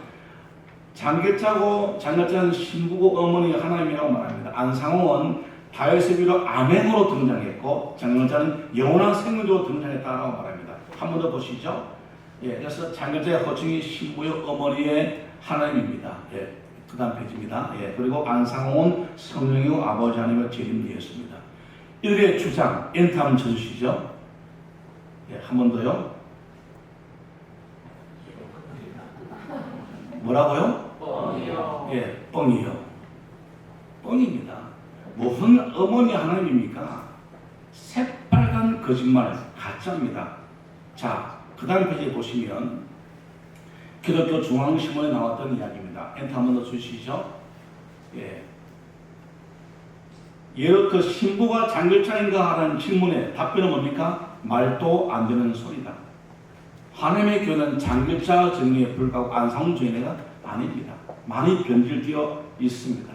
장결자는 신부고 어머니가 하나님이라고 말합니다. 안상홍은 다윗의 비로 아멘으로 등장했고 장결자는 영원한 생명으로 등장했다고 말합니다. 한 번 더 보시죠. 예, 그래서 장결자의 호칭이 신부의 어머니의 하나님입니다. 예, 그 다음 페이지입니다. 예, 그리고 안상홍은 성령이고 아버지 하나님의 재림되었습니다. 이들의 주장 엔트 한번 쳐주시죠. 예, 한 번 더요. 뭐라고요? 뻥이요. 예, 뻥이요. 뻥입니다. 무슨 어머니 하나님입니까? 새빨간 거짓말, 가짜입니다. 자, 그 다음 페이지에 보시면 기독교 중앙신문에 나왔던 이야기입니다. 엔터 한 번 더 주시죠. 예. 그 신부가 장결자인가 하는 질문에 답변은 뭡니까? 말도 안 되는 소리다. 하나님의 교회는 장결자 정의에 불과하고 안상홍 정의가 아닙니다. 많이 변질되어 있습니다.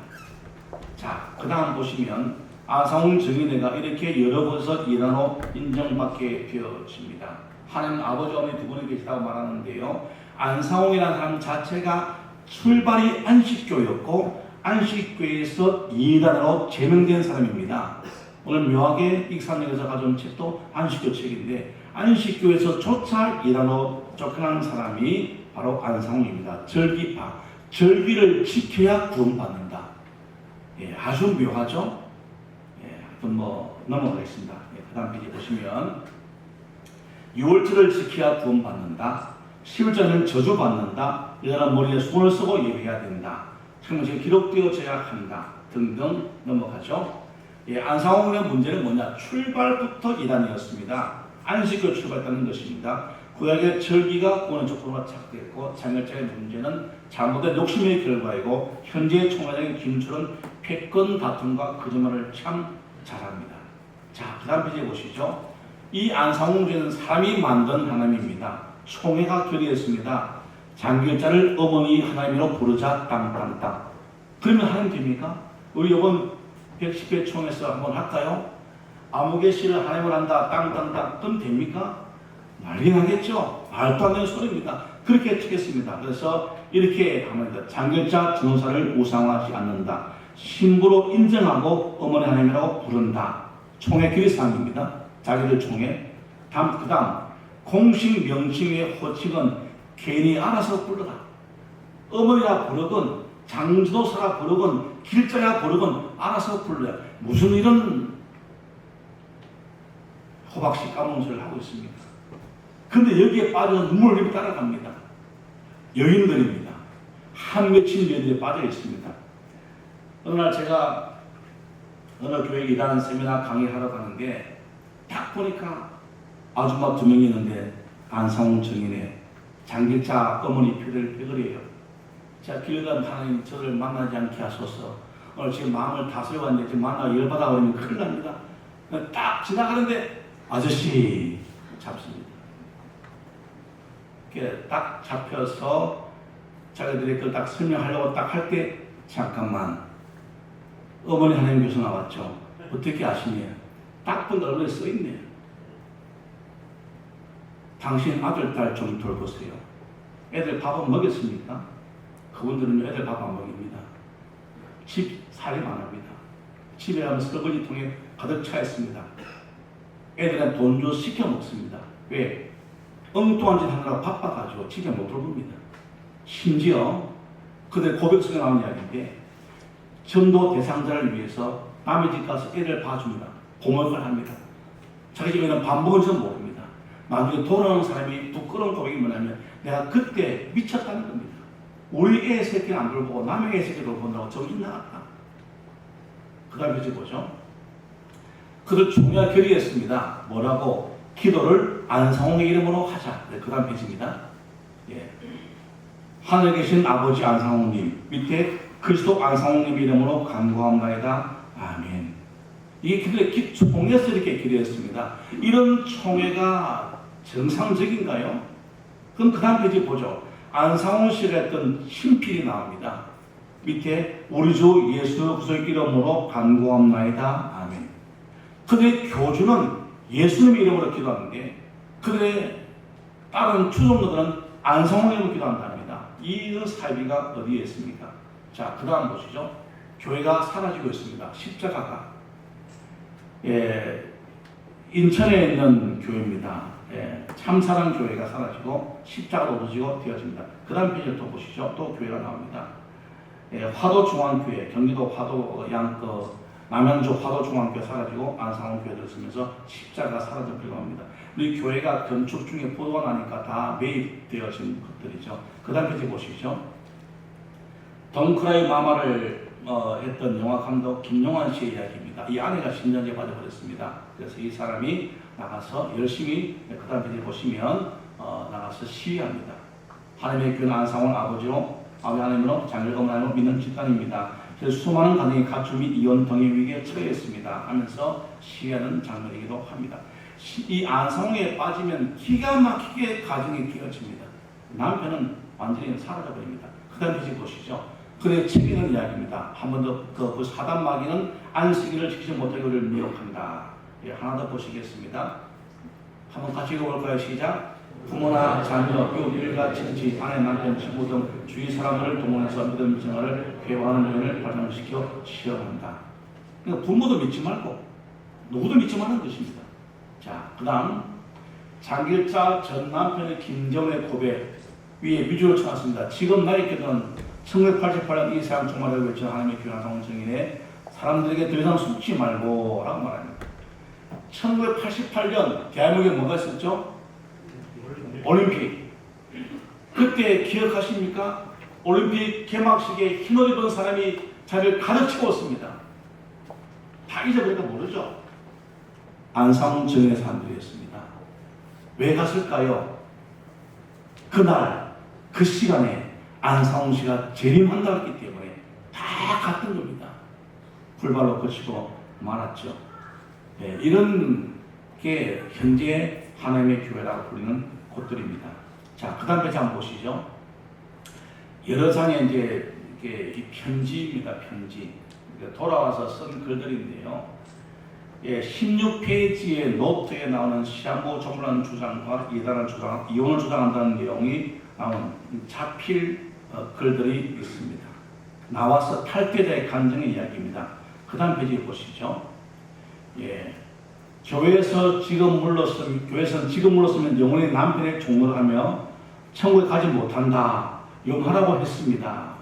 자, 그 다음 보시면 안상홍 정의가 이렇게 여러 곳에서 일환으로 인정받게 되어집니다. 하나님 아버지 어머니 두 분이 계시다고 말하는데요. 안상홍이라는 사람 자체가 출발이 안식교였고 안식교에서 이단으로 제명된 사람입니다. 오늘 묘하게 익산역에서 가져온 책도 안식교 책인데 안식교에서 조차 이단으로 쫓겨난 사람이 바로 안상홍입니다. 절기파, 절기를 지켜야 구원받는다. 예, 아주 묘하죠? 예, 하여튼 넘어가겠습니다. 예, 그 다음 페이지 보시면 6월절을 지켜야 구원받는다. 11절은 저주받는다. 이들은 머리에 손을 쓰고 예배해야 된다. 성경에 기록되어져야 한다. 등등 넘어가죠. 예, 안상홍의 문제는 뭐냐? 출발부터 이단이었습니다. 안식교 출발했다는 것입니다. 구약의 절기가 구원의 족보로 착됐고 장결자의 문제는 잘못된 욕심의 결과이고 현재의 총회장인 김철은 패권 다툼과 거짓말을 참 잘합니다. 자, 그 다음 페이지에 보시죠. 이 안상홍 문제는 사람이 만든 하나님입니다. 총회가 결의했습니다. 장결자를 어머니 하나님으로 부르자 땅땅땅. 그러면 하나님 됩니까? 우리 이번 110회 총회에서 한번 할까요? 아무개 씨를 하나님을 한다 땅땅땅. 그럼 됩니까? 난리 나겠죠. 말도 안 되는 소리입니다. 그렇게 치겠습니다. 그래서 이렇게 합니다. 장결자 전도사를 우상화하지 않는다. 신부로 인정하고 어머니 하나님이라고 부른다. 총회 결의사항입니다. 자기들 총회. 그 다음 공식 명칭의 호칭은 개인이 알아서 부르다. 어머니라 부르건 장지도사라 부르건 길자라 부르건 알아서 불러야. 무슨 이런 호박씨 까먹는 소리를 하고 있습니까? 근데 여기에 빠져서 눈물을 흘리고 따라갑니다. 여인들입니다. 한 맺힌 여인들이 빠져 있습니다. 어느 날 제가 어느 교회 일하는 세미나 강의하러 가는데 딱 보니까 아줌마 2명이 있는데 안상홍 정인의 장길자 어머니 표를 그려요. 자, 길 가는 하나님 저를 만나지 않게 하소서. 오늘 지금 마음을 다스려 왔는데 지금 만나고 열받아 버리면 큰일 납니다. 딱 지나가는데 아저씨 잡습니다. 이렇게 딱 잡혀서 자기들이 그걸 딱 설명하려고 딱 할 때 잠깐만 어머니 하나님께서 나왔죠. 어떻게 아시냐? 딱 본 얼굴에 써있네요. 당신 아들, 딸 좀 돌보세요. 애들 밥은 먹였습니까? 그분들은 애들 밥 안 먹입니다. 집 살림 안 합니다. 집에 가면 설거지통에 가득 차 있습니다. 애들은 돈 줘 시켜 먹습니다. 왜? 엉뚱한 짓 하느라 바빠가지고 집에 못 돌봅니다. 심지어 그들 고백성에 나온 이야기인데 전도 대상자를 위해서 남의 집 가서 애를 봐줍니다. 고목을 합니다. 자기 집에는 밥 먹은지도 모릅니다. 나중에 돌아오는 사람이 부끄러운 고백이 뭐냐면 내가 그때 미쳤다는 겁니다. 우리 애 새끼는 안 돌보고 남의 애 새끼 돌본다고 정신 나갔다. 그 다음에 이제 보죠. 그들 총회가 결의했습니다. 뭐라고? 기도를 안상홍의 이름으로 하자. 네, 그 다음 페이지입니다. 예. 하늘에 계신 아버지 안상홍님, 밑에 그리스도 안상홍님 이름으로 간구합나이다. 아멘. 이게 그들의 총회에서 이렇게 기도했습니다. 이런 총회가 정상적인가요? 그럼 그 다음 페이지 보죠. 안상홍 씨가 했던 신필이 나옵니다. 밑에 우리 주 예수 그리스도의 이름으로 간구합나이다. 아멘. 그들의 교주는 예수님의 이름으로 기도하는데 그들의 다른 추종자들은 안성홍 이름으로 기도한답니다. 이런 사이비가 어디에 있습니까? 자, 그 다음 보시죠. 교회가 사라지고 있습니다. 십자가가. 인천에 있는 교회입니다. 참사랑 교회가 사라지고 십자가가 없어지고 되어집니다. 그 다음 페이지를 또 보시죠. 또 교회가 나옵니다. 화도중앙교회, 경기도 화도 남양주 화도중앙교회 사라지고 안상홍 교회 들어서면서 십자가가 사라져버리고 합니다. 우리 교회가 건축 중에 보도가 나니까 다 매입되어진 것들이죠. 그 다음 페이지 보시죠. 덩크라이 마마를 했던 영화 감독 김용환 씨의 이야기입니다. 이 아내가 신전에 빠져버렸습니다. 그래서 이 사람이 나가서 열심히, 그 다음 페이지 보시면 나가서 시위합니다. 하나님의 교회는 안상홍을 아버지로, 아버지 하나님으로, 장례 검사님으로 믿는 집단입니다. 그래서 수많은 가정이 가출 및 이혼 등의 위기에 처해있습니다 하면서 시위하는 장면이기도 합니다. 이 안상홍에 빠지면 기가 막히게 가정이 깨어집니다. 남편은 완전히 사라져버립니다. 그 다음 페이지 보시죠. 그의 책임은 이야기입니다. 한 번 더 그 사단 마귀는 안식일을 지키지 못하기를 미혹한다. 하나 더 보시겠습니다. 한번 같이 읽어볼까요? 시작. 부모나 자녀, 이웃, 일가, 친지, 아내, 남편, 친구 등 주위 사람들을 동원해서 믿음 생활을 회화하는 요인을 발전시켜 시험한다. 그러니까 부모도 믿지 말고 누구도 믿지 말라는 것입니다. 자, 그 다음 장길자 전 남편의 김정의 고백 위에 미주를 쳐놨습니다. 지금 나이께는 1988년 이 세상 종말을 외친 하나님의 교회 안상홍 증인의 사람들에게 더 이상 속지 말고 라고 말합니다. 1988년 대한민국에 뭐가 있었죠? 올림픽. 그때 기억하십니까? 올림픽 개막식에 흰옷 입은 사람이 자기를 가득 채웠습니다. 다 잊어버리니까 모르죠. 안상홍 증인의 사람들이었습니다. 왜 갔을까요? 그날 그 시간에 안상홍 씨가 재림한다고 했기 때문에 다 갔던 겁니다. 불발로 거치고 말았죠. 이런 게 현재 하나님의 교회라고 불리는 곳들입니다. 자, 그 다음 페이지 한번 보시죠. 여러 장의 이제 이 편지입니다. 편지. 돌아와서 쓴 글들인데요. 16페이지의 노트에 나오는 시한부 조문하는 주장과 이단을 주장, 이혼을 주장한다는 내용이 나온 자필 글들이 있습니다. 나와서 탈퇴자의 간증의 이야기입니다. 그 다음 페이지 보시죠. 교회에서는 지금 물렀으면 영원히 남편의 종로를 하며 천국에 가지 못한다. 용하라고 했습니다.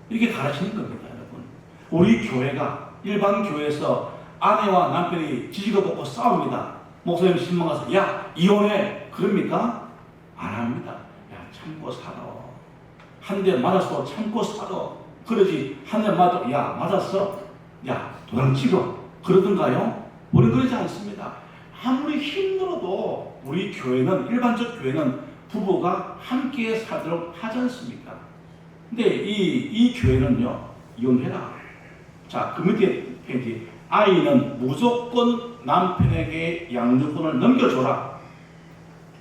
이렇게 가르치는 겁니다, 여러분. 우리 교회가 일반 교회에서 아내와 남편이 지지고 볶고 싸웁니다. 목사님 신문 가서 야 이혼해 그럽니까? 안 합니다. 야 참고 살아. 한 대 맞았어 참고 살아. 그러지 한 대 맞아 야 맞았어? 야 도장 찍어. 그러던가요? 우리 그러지 않습니다. 아무리 힘들어도 우리 교회는 일반적 교회는 부부가 함께 살도록 하지 않습니까? 근데 이 교회는요 이혼해라. 자, 그 밑에 페이지 아이는 무조건 남편에게 양육권을 넘겨줘라.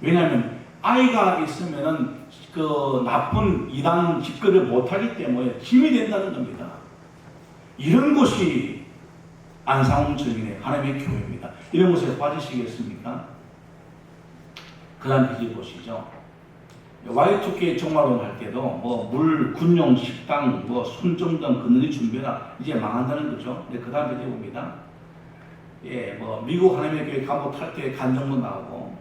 왜냐하면 아이가 있으면은 그 나쁜 이단 짓거리를 못하기 때문에 짐이 된다는 겁니다. 이런 것이 안상홍 증인의 하나님의 교회입니다. 이런 것에 빠지시겠습니까? 그 다음 페이지 보시죠. Y2K 종말론 할 때도 물, 군용, 식당, 순정 등 그늘이 준비해라. 이제 망한다는 거죠. 근데 그 다음 페이지 봅니다. 미국 하나님의 교회 감옥 탈퇴 간증문 나오고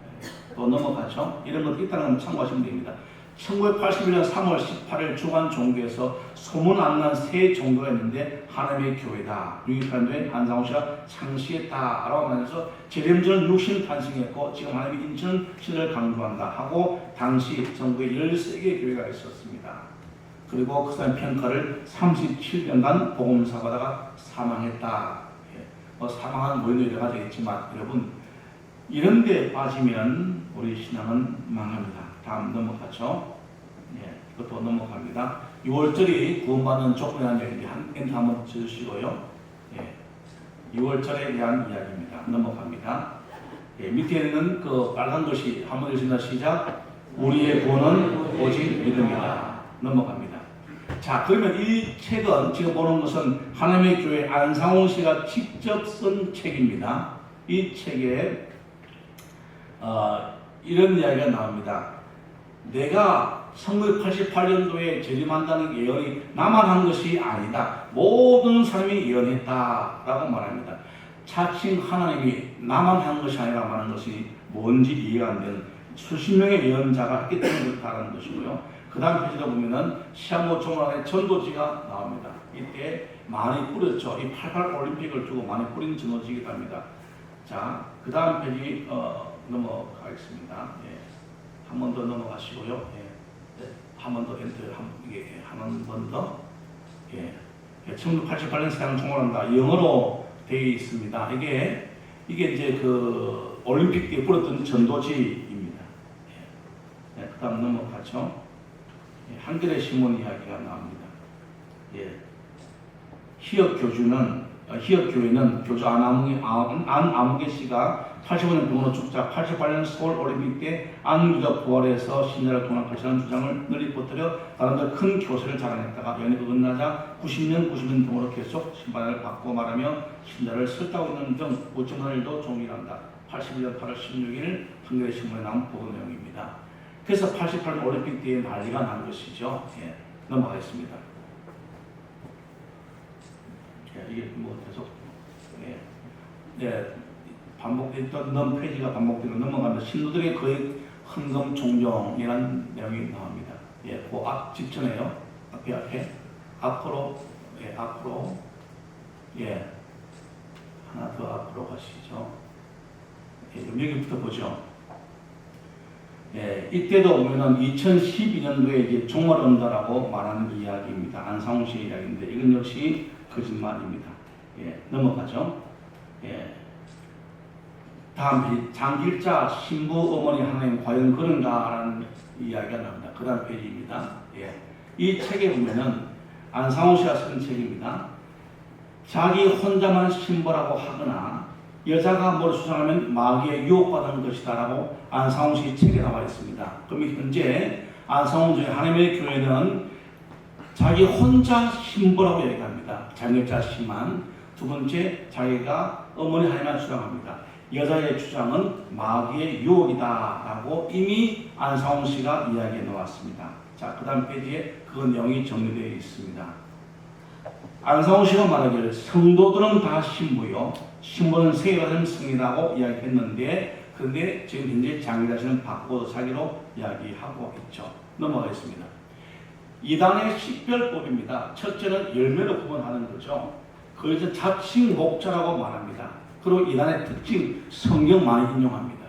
또 넘어가죠. 이런 것도 있다는 걸 참고하시면 됩니다. 1981년 3월 18일 주간 종교에서 소문 안 난 새 종교가 있는데 하나님의 교회다. 6.28년도에 안상홍 씨가 창시했다 라고 하면서 재림전 육신 탄생했고 지금 하나님의 인천 신을 강조한다 하고 당시 전국에 13개의 교회가 있었습니다. 그리고 그 사람 평가를 37년간 복음사가다가 사망했다. 사망한 원인도 여러 가지 있지만 여러분 이런 데 빠지면 우리 신앙은 망합니다. 다음 넘어가죠. 이것도 넘어갑니다. 6월절이 구원받는 조건이라는 얘기 엔트 한번 쳐주시고요. 6월절에 대한 이야기입니다. 넘어갑니다. 밑에는 그 빨간 것이 한번 읽습니다. 시작. 우리의 구원은 오직 믿음이다. 넘어갑니다. 자, 그러면 이 책은 지금 보는 것은 하나님의 교회 안상홍 씨가 직접 쓴 책입니다. 이 책에 이런 이야기가 나옵니다. 내가 1988년도에 재림한다는 예언이 나만 한 것이 아니다. 모든 사람이 예언했다라고 말합니다. 자칭 하나님이 나만 한 것이 아니라 말하는 것이 뭔지 이해가 안 되는 수십 명의 예언자가 했기 때문에 그렇다는 것이고요. 그 다음 페이지로 보면은 시한부 조문 안에 전도지가 나옵니다. 이때 많이 뿌렸죠. 이 88 올림픽을 두고 많이 뿌린 전도지이기도 합니다. 자, 그 다음 페이지 넘어가겠습니다. 예. 한 번 더 넘어가시고요. 예. 한 번 더 엔터, 한 번 더. 예. 1988년 세상 총괄한다. 영어로 되어 있습니다. 이게 이제 그 올림픽 때 뿌렸던 전도지입니다. 예. 예. 그 다음 넘어가죠. 예. 한겨레 신문 이야기가 나옵니다. 예. 희역교회는 교주 안아무개 씨가 85년 병으로 죽자 88년 서울 올림픽 때 안유가 부활해서 신자를 통합하시는 주장을 널리 퍼뜨려 나름대로 큰 교세를 자랑했다가 연이 끝나자 90년 등으로 계속 심판을 받고 말하며 신자를 설득하고 있는 등 우점하는 일도 종일한다. 81년 8월 16일 한겨레 신문에 나온 보도 내용입니다. 그래서 88년 올림픽 때에 난리가 난 것이죠. 예, 넘어가겠습니다. 예, 이게 뭐 계속 반복됐던 페이지가 반복되고 넘어가면 신도들의 거의 헌금 종종이라는 내용이 나옵니다. 예, 그 앞 직전에요. 앞으로 예, 하나 더 앞으로 가시죠. 예, 여기부터 보죠. 예, 이때도 보면은 2012년도에 이제 종말 온다라고 말하는 이야기입니다. 안상훈 씨의 이야기인데 이건 역시 거짓말입니다. 예, 넘어가죠. 예. 다음 페이지, 장길자 신부 어머니 하나님 과연 그런가라는 이야기가 나옵니다. 그 다음 페이지입니다. 예. 이 책에 보면은 안상훈 씨가 쓴 책입니다. 자기 혼자만 신부라고 하거나 여자가 뭘 수상하면 마귀에 유혹받은 것이다 라고 안상훈 씨 책에 나와 있습니다. 그럼 현재 안상훈 씨의 하나님의 교회는 자기 혼자 신부라고 얘기합니다. 장길자 씨만. 두 번째, 자기가 어머니 하나님만 주장합니다. 여자의 주장은 마귀의 유혹이다라고 이미 안상훈 씨가 이야기해 놓았습니다. 자, 그 다음 페이지에 그 내용이 정리되어 있습니다. 안상훈 씨가 말하기를 성도들은 다 신부요, 신부는 세계받은 성이라고 이야기했는데, 그런데 지금 현재 장기자 씨는 바꿔서 자기로 이야기하고 있죠. 넘어가겠습니다. 이단의 식별법입니다. 첫째는 열매로 구분하는 거죠. 그래서 자칭 목자라고 말합니다. 그리고 이단의 특징, 성경 많이 인용합니다.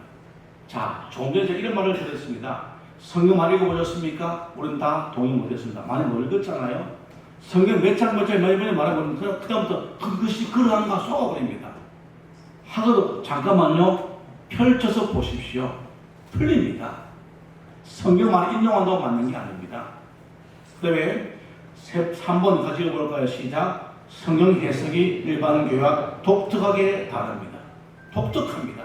자, 조금 전에 제가 이런 말을 들었습니다. 성경 많이 읽어보셨습니까? 우리는 다 동의 못했습니다. 많이 못 읽었잖아요. 성경 몇 장 몇 번에 말하면 그 다음부터 그것이 그러한가 쏘아버립니다. 하고도 잠깐만요. 펼쳐서 보십시오. 틀립니다. 성경 많이 인용한다고 맞는 게 아닙니다. 그 다음에 3번 같이 읽어볼까요? 시작. 성경 해석이 일반 교회와 독특하게 다릅니다. 독특합니다.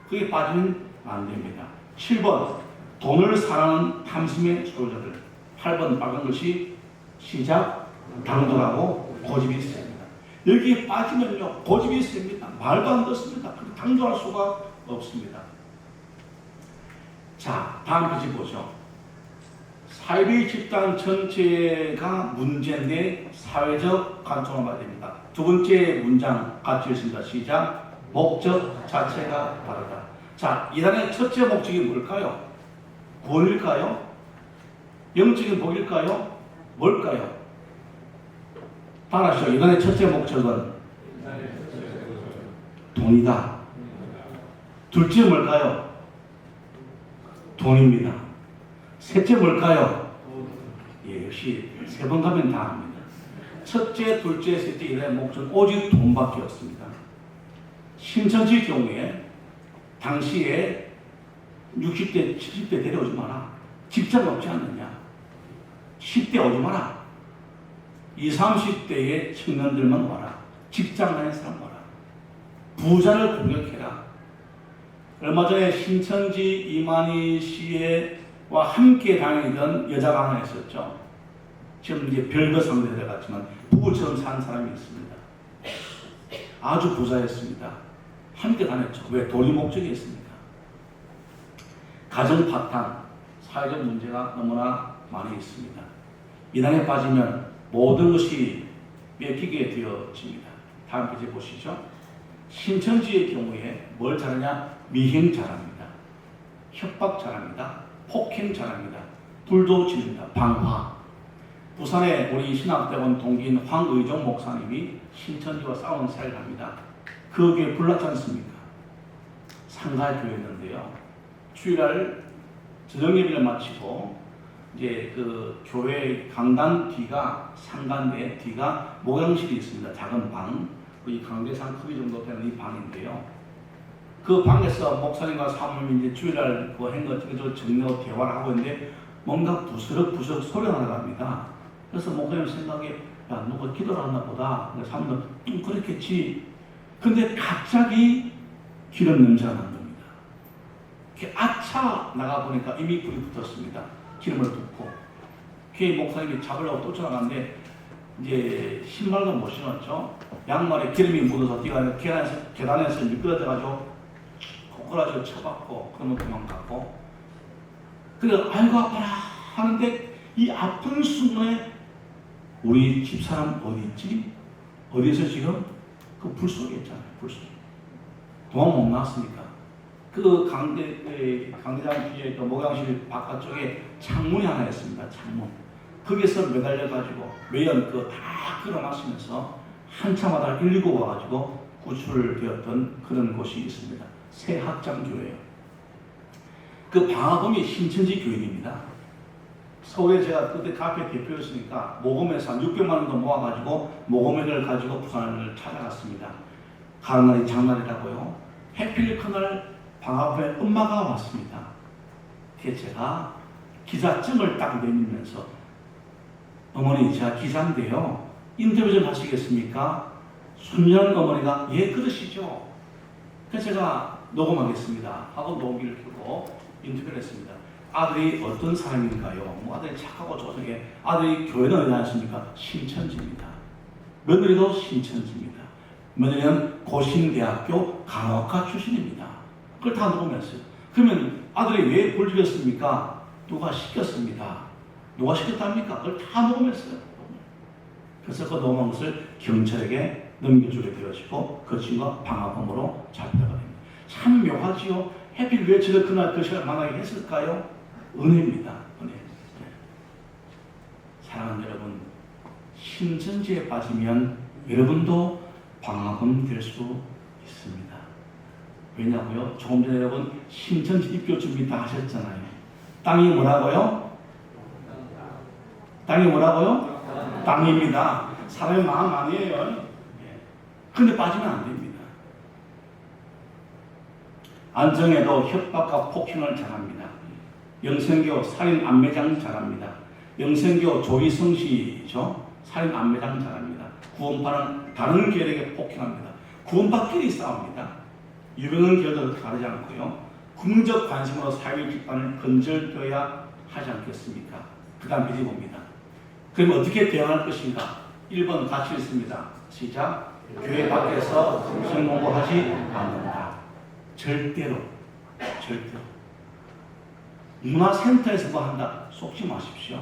그게 빠지면 안 됩니다. 7번 돈을 사랑하는 탐심의 소유자들. 8번 빨간 것이 시작 당돌하고 고집이 셉니다. 여기에 빠지면요 고집이 셉니다. 말도 안 듣습니다. 당돌할 수가 없습니다. 자, 다음 페이지 보죠. 사회주의 집단 전체가 문제인데 사회적 관점을 봐야 됩니다. 두 번째 문장 같이 읽습니다. 시작. 목적 자체가 다르다. 자, 이단의 첫째 목적이 뭘까요? 구원일까요? 영적인 복일까요? 뭘까요? 따라하시죠. 이단의 첫째 목적은 돈이다. 둘째 뭘까요? 돈입니다. 셋째 뭘까요? 예, 역시 세 번 가면 다 합니다. 첫째, 둘째, 셋째 이단의 목적은 오직 돈밖에 없습니다. 신천지 경우에 당시에 60대, 70대 데려오지 마라. 직장 없지 않느냐. 10대 오지 마라. 20, 30대의 청년들만 와라. 직장 다니는 사람 와라. 부자를 공격해라. 얼마 전에 신천지 이만희 씨와 함께 다니던 여자가 하나 있었죠. 지금 이제 별거 상대에 들어갔지만 부부처럼 사는 사람이 있습니다. 아주 부자였습니다. 함께 다녔죠. 왜? 돈이 목적이 있습니다. 가정 파탄, 사회적 문제가 너무나 많이 있습니다. 이단에 빠지면 모든 것이 뺏기게 되어집니다. 다음 페이지 보시죠. 신천지의 경우에 뭘 잘하냐? 미행 잘합니다. 협박 잘합니다. 폭행 잘합니다. 불도 지릅니다. 방화. 부산에 우리 신학대원 동기인 황의종 목사님이 신천지와 싸우는 사례를 합니다. 그 교회 불났지 않습니까? 상가 교회였는데요. 주일날 저녁 예배를 마치고 이제 그 교회 강단 뒤가 상가인데 뒤가 목양실이 있습니다. 작은 방. 이 강대상 크기 정도 되는 이 방인데요. 그 방에서 목사님과 사모님이 이제 주일날 그 행거 정리하고 대화를 하고 있는데 뭔가 부스럭부스럭 소리가 나갑니다. 그래서 목사님 생각에 야 누가 기도를 하나 보다. 사모님 그렇겠지. 근데 갑자기 기름 냄새가 난 겁니다. 아차 나가 보니까 이미 불이 붙었습니다. 기름을 붓고 교회 목사님이 잡으려고 쫓아나갔는데 이제 신발도 못 신었죠. 양말에 기름이 묻어서 뛰가 계단에서 미끄러져가지고 꼬꾸라지고 쳐박고 그러면 도망갔고 그래 아이고 아파라 하는데 이 아픈 순간에 우리 집사람 어디 있지? 어디서 지금 그 불 속에 있잖아요. 불 속에 도망 못 나왔으니까 그 강대장 뒤에 그 목양실 바깥쪽에 창문이 하나 있습니다. 창문 거기서 매달려가지고 매연 그거 다 끌어마시면서 한참하다 119 와가지고 구출되었던 그런 곳이 있습니다. 새학장교회예요. 그 방화범이 신천지 교인입니다. 서울에 제가 그때 카페 대표였으니까 모금에서 한 600만 원도 모아가지고 모금회를 가지고 부산을 찾아갔습니다. 가는 날이 장날이라고요. 해필 그날 방화범의 엄마가 왔습니다. 제가 기자증을 딱 내밀면서 어머니 제가 기자인데요. 인터뷰 좀 하시겠습니까? 순전 어머니가 예 그러시죠. 그래서 제가 녹음하겠습니다 하고 녹음기를 켜고 인터뷰를 했습니다. 아들이 어떤 사람인가요? 뭐 아들이 착하고 조석에 아들이 교회는 어디 다녔습니까? 신천지입니다. 며느리도 신천지입니다. 며느리는 고신대학교 간호학과 출신입니다. 그걸 다 녹음했어요. 그러면 아들이 왜 불죽였습니까? 누가 시켰습니다. 누가 시켰답니까? 그걸 다 녹음했어요. 그래서 그 녹음한 것을 경찰에게 넘겨주게 되어지고 그 친구가 방화범으로 잡혀가 됩니다. 참 묘하지요. 해필 왜 저를 그날 그 시간을 만나게 했을까요? 은혜입니다. 은혜. 네. 사랑하는 여러분, 신천지에 빠지면 여러분도 방화범 될 수 있습니다. 왜냐고요? 조금 전에 여러분 신천지 입교 준비 다 하셨잖아요. 땅이 뭐라고요? 땅이 뭐라고요? 땅입니다. 사람의 마음 아니에요. 그런데 빠지면 안 됩니다. 안정에도 협박과 폭행을 잘합니다. 영생교 살인 안매장 잘합니다. 영생교 조이성시죠. 살인 안매장 잘합니다. 구원파는 다른 계열에게 폭행합니다. 구원파끼리 싸웁니다. 유명한 계열도 다르지 않고요. 국민적 관심으로 사회 집단을 건절되어야 하지 않겠습니까? 그 다음 비디 봅니다. 그럼 어떻게 대응할 것인가? 1번 같이 있습니다. 시작. 교회 밖에서 성경 공부하지 않는다. 절대로. 문화센터에서 뭐 한다. 속지 마십시오.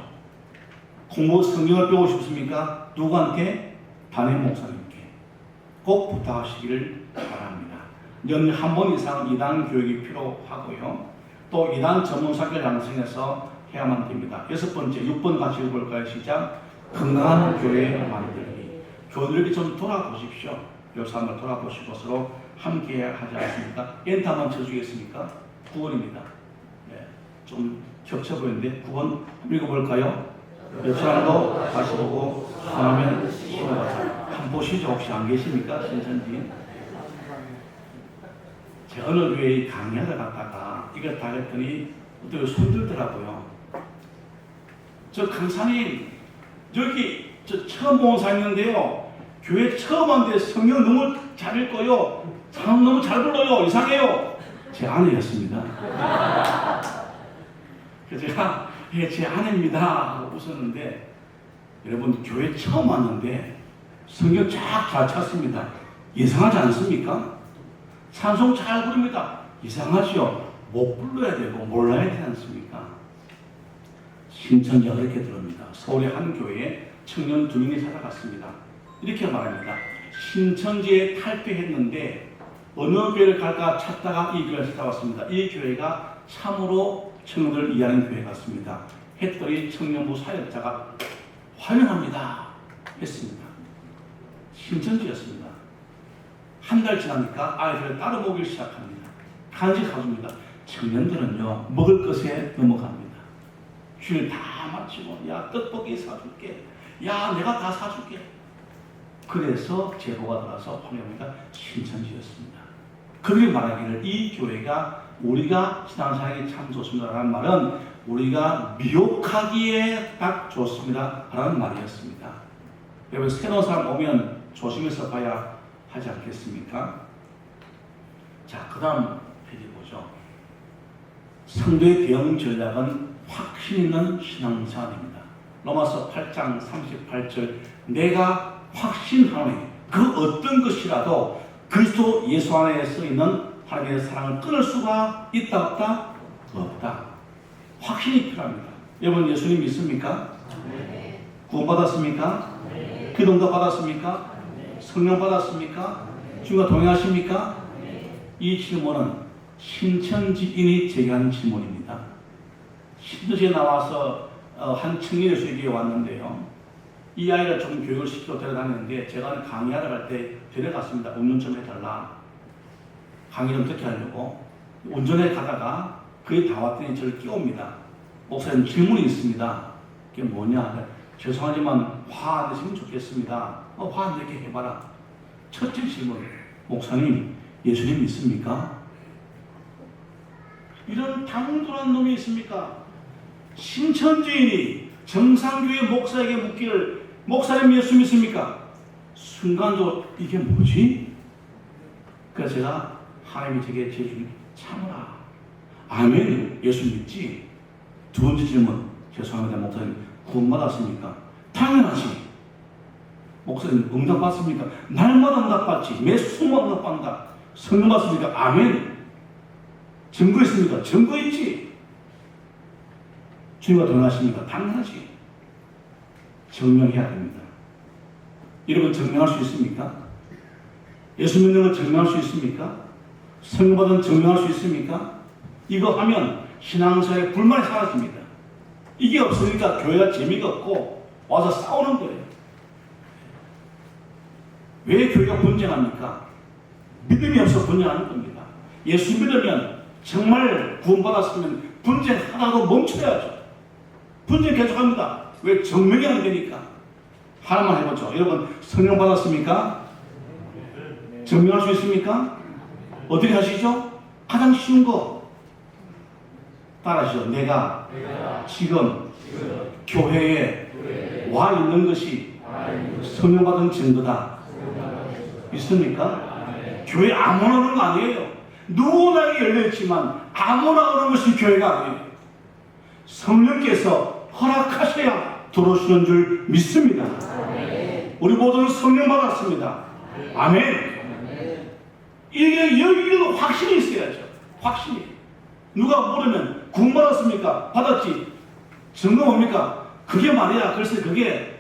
공부 성경을 배우고 싶습니까? 누구한테? 담임 목사님께 꼭 부탁하시기를 바랍니다. 연한 번 이상 이단 교육이 필요하고요. 또 이단 전문사를 양성해서 해야만 됩니다. 6번째, 6번 같이 읽어볼까요? 시작. 건강한 교회 만들기. 교회들에게 좀 돌아보십시오. 요새 한번 돌아보시고 서로 함께 하지 않습니까? 엔터 한번 쳐주겠습니까? 9번입니다. 네, 좀 겹쳐 보이는데 9번 읽어볼까요? 옆 사람도 다시 보고 하면 신어가자. 한번 보시죠. 혹시 안 계십니까? 신천지. 제가 어느 교회에 강의하러 갔다가 이걸 다 했더니 어떻게 손들더라고요. 저 강사님 여기 저 처음 온 사람인데요. 교회 처음 왔는데 성경 너무 잘 읽고요. 참 너무 잘 불러요. 이상해요. 제 아내였습니다. 그래서 제가 제 아내입니다 하고 웃었는데 여러분 교회 처음 왔는데 성경 잘 찾습니다. 이상하지 않습니까? 찬송 잘 부릅니다. 이상하죠? 못 불러야 되고 몰라야 되지 않습니까? 신천지가 그렇게 들었습니다. 서울의 한 교회에 청년 2명이 찾아갔습니다. 이렇게 말합니다. 신천지에 탈퇴했는데 어느 교회를 갈까 찾다가 이 교회를 찾아왔습니다. 이 교회가 참으로 청년들 이해하는 교회 같습니다. 했더니 청년부 사역자가 환영합니다 했습니다. 신천지였습니다. 한 달 지나니까 아이들을 따로 먹이기 시작합니다. 간식 사줍니다. 청년들은요 먹을 것에 넘어갑니다. 주일 다 마치고 야 떡볶이 사줄게, 야 내가 다 사줄게. 그래서 제보가 들어와서 환영합니다. 신천지였습니다. 그렇게 말하기를 이 교회가 우리가 신앙생활이 참 좋습니다라는 말은 우리가 미혹하기에 딱 좋습니다 라는 말이었습니다. 여러분 새로운 사람 오면 조심해서 봐야 하지 않겠습니까? 자, 그 다음 페이지 보죠. 성도의 대응 전략은 확신 있는 신앙생활입니다. 로마서 8장 38절 내가 확신하노니 그 어떤 것이라도 그리스도 예수 안에 써 있는 하나님의 사랑을 끊을 수가 있다 없다? 없다. 확신이 필요합니다. 여러분 예수님 믿습니까? 네. 구원받았습니까? 네. 기도응답 받았습니까? 네. 성령 받았습니까? 네. 주님과 동행하십니까? 네. 이 질문은 신천지인이 제기한 질문입니다. 신천지에 나와서 한 청년의 수에게 왔는데요. 이 아이를 좀 교육을 시키고 데려다녔는데 제가 강의하러 갈 때 데려갔습니다. 운전 좀 해달라. 강의를 어떻게 하려고. 운전해 가다가 그게 다 왔더니 저를 끼웁니다. 목사님 질문이 있습니다. 그게 뭐냐. 죄송하지만 화 안 내시면 좋겠습니다. 화 안 내게 해봐라. 첫째 질문. 목사님 예수님 믿습니까? 이런 당돌한 놈이 있습니까? 신천지인이 정상교회 목사에게 묻기를 목사님 예수 믿습니까? 순간적으로 이게 뭐지? 그래서 제가 하나님이 제게 제주를 참으라. 아멘. 예수 믿지? 두 번째 질문. 죄송합니다. 목사님 구원받았습니까? 당연하지. 목사님 응답받습니까? 날마다 응답받지. 매 순간 응답받는다. 성령 받습니까? 아멘. 증거 있습니까? 증거 있지. 주님과 동행하십니까? 당연하지. 증명해야 됩니다. 여러분 증명할 수 있습니까? 예수 믿는 걸 증명할 수 있습니까? 성령 받은 증명할 수 있습니까? 이거 하면 신앙생활에 불만이 사라집니다. 이게 없으니까 교회가 재미가 없고 와서 싸우는 거예요. 왜 교회가 분쟁합니까? 믿음이 없어 분쟁하는 겁니다. 예수 믿으면 정말 구원받았으면 분쟁 하나도 멈춰야죠. 분쟁 계속합니다. 왜? 증명이 안 되니까. 하나만 해보죠. 여러분 성령 받았습니까? 증명할 수 있습니까? 어떻게 하시죠? 가장 쉬운 거 따라하시죠. 내가 지금 교회에 와 있는 것이 성령 받은 증거다. 믿습니까? 교회 아무나 오는 거 아니에요. 누구나 열려있지만 아무나 오는 것이 교회가 아니에요. 성령께서 허락하셔야 들어오시는 줄 믿습니다. 우리 모두는 성령 받았습니다. 아멘. 이게 여기는 확신이 있어야죠. 확신이. 누가 모르면 구원 받았습니까? 받았지. 증거 뭡니까? 그게 말이야. 글쎄 그게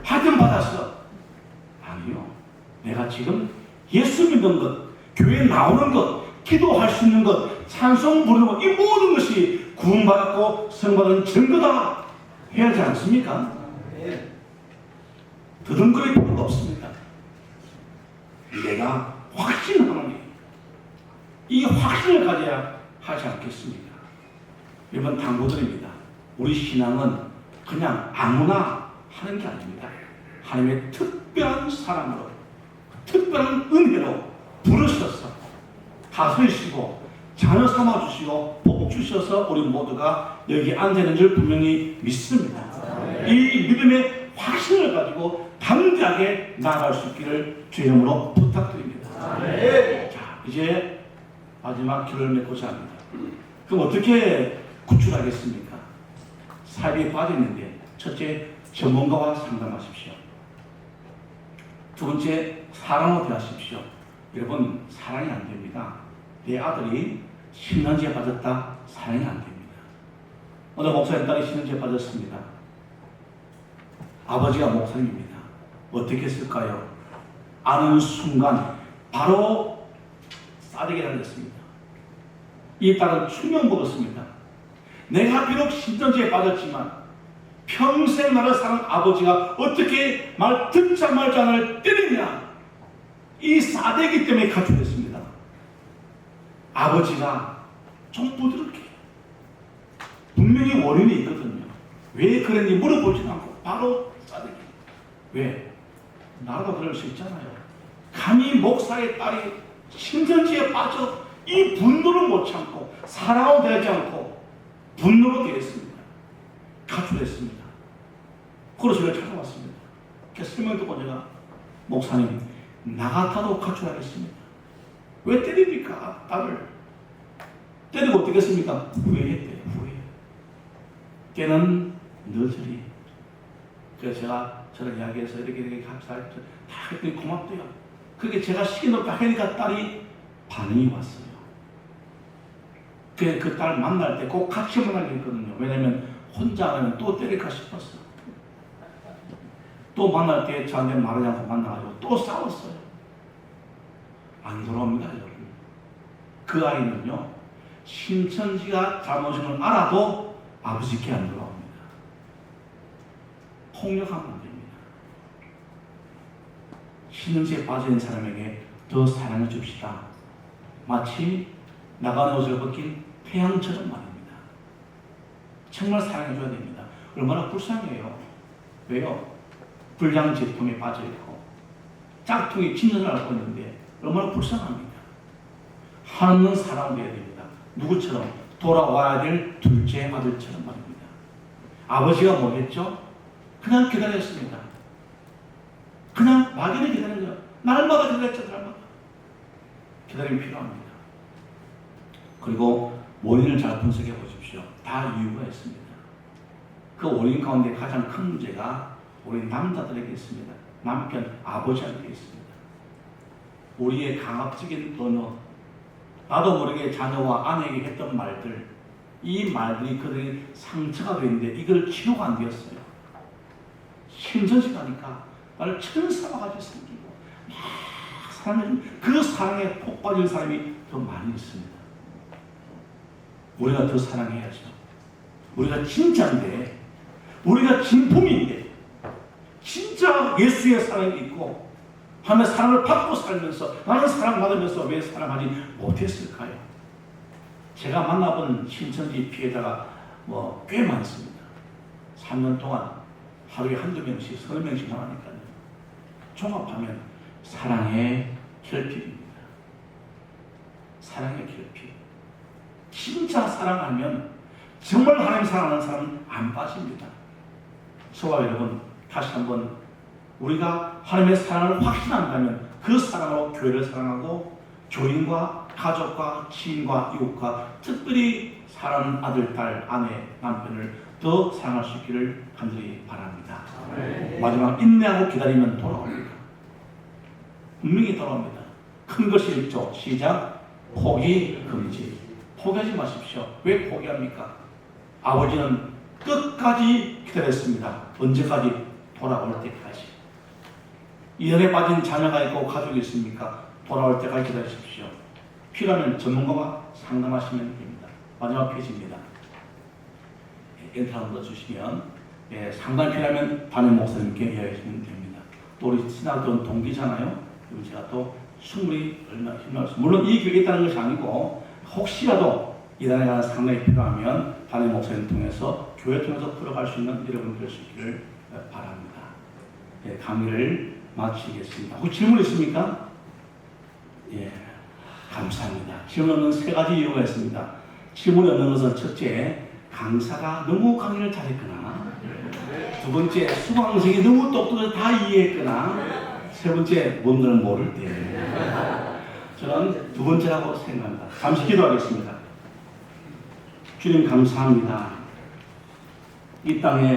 하여튼 받았어. 아니요. 내가 지금 예수 믿는 것, 교회에 나오는 것, 기도할 수 있는 것, 찬송 부르는 것, 이 모든 것이 구원받았고 성받은 증거다 해야 하지 않습니까? 더듬거릴 필요가 없습니다. 내가 확신하노니 이 확신을 가져야 하지 않겠습니까? 여러분 당부드립니다. 우리 신앙은 그냥 아무나 하는 게 아닙니다. 하나님의 특별한 사랑으로 특별한 은혜로 부르셔서 다스리시고 자녀 삼아주시고 복 주셔서 우리 모두가 여기 앉아있는 줄 분명히 믿습니다. 이 믿음의 확신을 가지고 담대하게 나아갈 수 있기를 주의 이름으로 부탁드립니다. 자, 이제 마지막 길을 맺고자 합니다. 그럼 어떻게 구출하겠습니까? 사회에 빠져있는데 첫째, 전문가와 상담하십시오. 두 번째, 사랑으로 대하십시오. 여러분, 사랑이 안 됩니다. 내 아들이 신천지에 빠졌다 사랑이 안 됩니다. 오늘 목사님 딸이 신천지에 빠졌습니다. 아버지가 목사님입니다. 어떻게 했을까요? 아는 순간 바로 싸대기를 날렸습니다. 이 딸은 충격 먹었습니다. 내가 비록 신천지에 빠졌지만 평생 나를 사는 아버지가 어떻게 말 듣자 말자 나를 때리냐, 이 싸대기 때문에 가출했습니다. 아버지가 좀 부드럽게, 분명히 원인이 있거든요. 왜 그랬는지 물어보지도 않고 바로 싸대기. 왜? 나도 그럴 수 있잖아요. 감히 목사의 딸이 신천지에 빠져 이 분노를 못 참고 사랑을 대하지 않고 분노로 대했습니다. 가출했습니다. 그래서 저를 찾아왔습니다. 그래서 설명 듣고 제가 목사님 나 같아도 가출하겠습니다. 왜 때립니까? 딸을 때리고 어떻겠습니까? 후회했대요. 후회. 때는 너저리. 그래서 제가 저를 이야기해서 이렇게 합사 다 했더니 고맙대요. 그게 제가 시킨다고 딱 하니까 딸이 반응이 왔어요. 그 딸 만날 때 꼭 같이 만나게 했거든요. 왜냐면 혼자 하면 또 때릴까 싶었어. 또 만날 때 저한테 말하지 않고 만나가지고 또 싸웠어요. 안 돌아옵니다, 여러분. 그 아이는요, 신천지가 잘못인 걸 알아도 아버지께 안 돌아옵니다. 폭력하면 안 됩니다. 신천지에 빠진 사람에게 더 사랑해 줍시다. 마치 나가는 옷을 벗긴 태양처럼 말입니다. 정말 사랑해 줘야 됩니다. 얼마나 불쌍해요. 왜요? 불량 제품에 빠져 있고 짝퉁이 진전을 앓고 있는데 얼마나 불쌍합니까? 하나님은 사랑해야 됩니다. 누구처럼? 돌아와야 될 둘째 아들처럼 말입니다. 아버지가 뭐 했죠? 그냥 기다렸습니다. 그냥 막연히 기다린 거예요. 날마다 기다렸죠, 날마다. 기다림이 필요합니다. 그리고 원인을 잘 분석해 보십시오. 다 이유가 있습니다. 그 원인 가운데 가장 큰 문제가 우리 남자들에게 있습니다. 남편, 아버지한테 있습니다. 우리의 강압적인 언어, 나도 모르게 자녀와 아내에게 했던 말들, 이 말들이 그들의 상처가 되는데 이걸 치료가 안 되었어요. 신천지 가니까 나를 천사와 같이 섬기고 막 사랑해, 그 사랑에 폭 빠진 사람이 더 많이 있습니다. 우리가 더 사랑해야죠. 우리가 진짜인데, 우리가 진품인데, 진짜 예수의 사랑이 있고 하나님의 사랑을 받고 살면서 나는 사랑받으면서 왜 사랑하지 못했을까요? 제가 만나본 신천지 피해자가 꽤 많습니다. 3년 동안 하루에 한두 명씩, 30명씩 만나니까요. 종합하면 사랑의 결핍입니다. 사랑의 결핍. 진짜 사랑하면 정말 하나님 사랑하는 사람은 안 빠집니다. 소가 여러분, 다시 한번 우리가 하나님의 사랑을 확신한다면 그 사랑으로 교회를 사랑하고 교인과 가족과 지인과 이웃과 특별히 사랑하는 아들, 딸, 아내, 남편을 더 사랑할 수 있기를 간절히 바랍니다. 네. 마지막 인내하고 기다리면 돌아옵니다. 분명히 돌아옵니다. 큰 것이 있죠. 시작. 포기 금지. 포기하지 마십시오. 왜 포기합니까? 아버지는 끝까지 기다렸습니다. 언제까지? 돌아올 때까지. 이혼에 빠진 자녀가 있고 가족이 있습니까? 돌아올 때까지 기다리십시오. 필요하면 전문가와 상담하시면 됩니다. 마지막 페이지입니다. 엔터 한번 넣어주시면 상담이 필요하면 담임 목사님께 이야기하시면 됩니다. 또 우리 신학교 동기잖아요. 그럼 제가 또 충분히 얼마나 힘날 수. 물론 이 교육에 있다는 것이 아니고 혹시라도 이단에 관한 상담이 필요하면 담임 목사님 통해서 교회 통해서 풀어갈 수 있는 여러분 될 수 있기를 바랍니다. 강의를 마치겠습니다. 혹시 질문 있습니까? 예, 감사합니다. 질문 없는 세 가지 이유가 있습니다. 질문이 없는 것은 첫째, 강사가 너무 강의를 잘했거나, 두 번째, 수강생이 너무 똑똑해서 다 이해했거나, 세 번째, 뭔가를 모를 때. 저는 두 번째라고 생각합니다. 잠시 기도하겠습니다. 주님 감사합니다. 이 땅에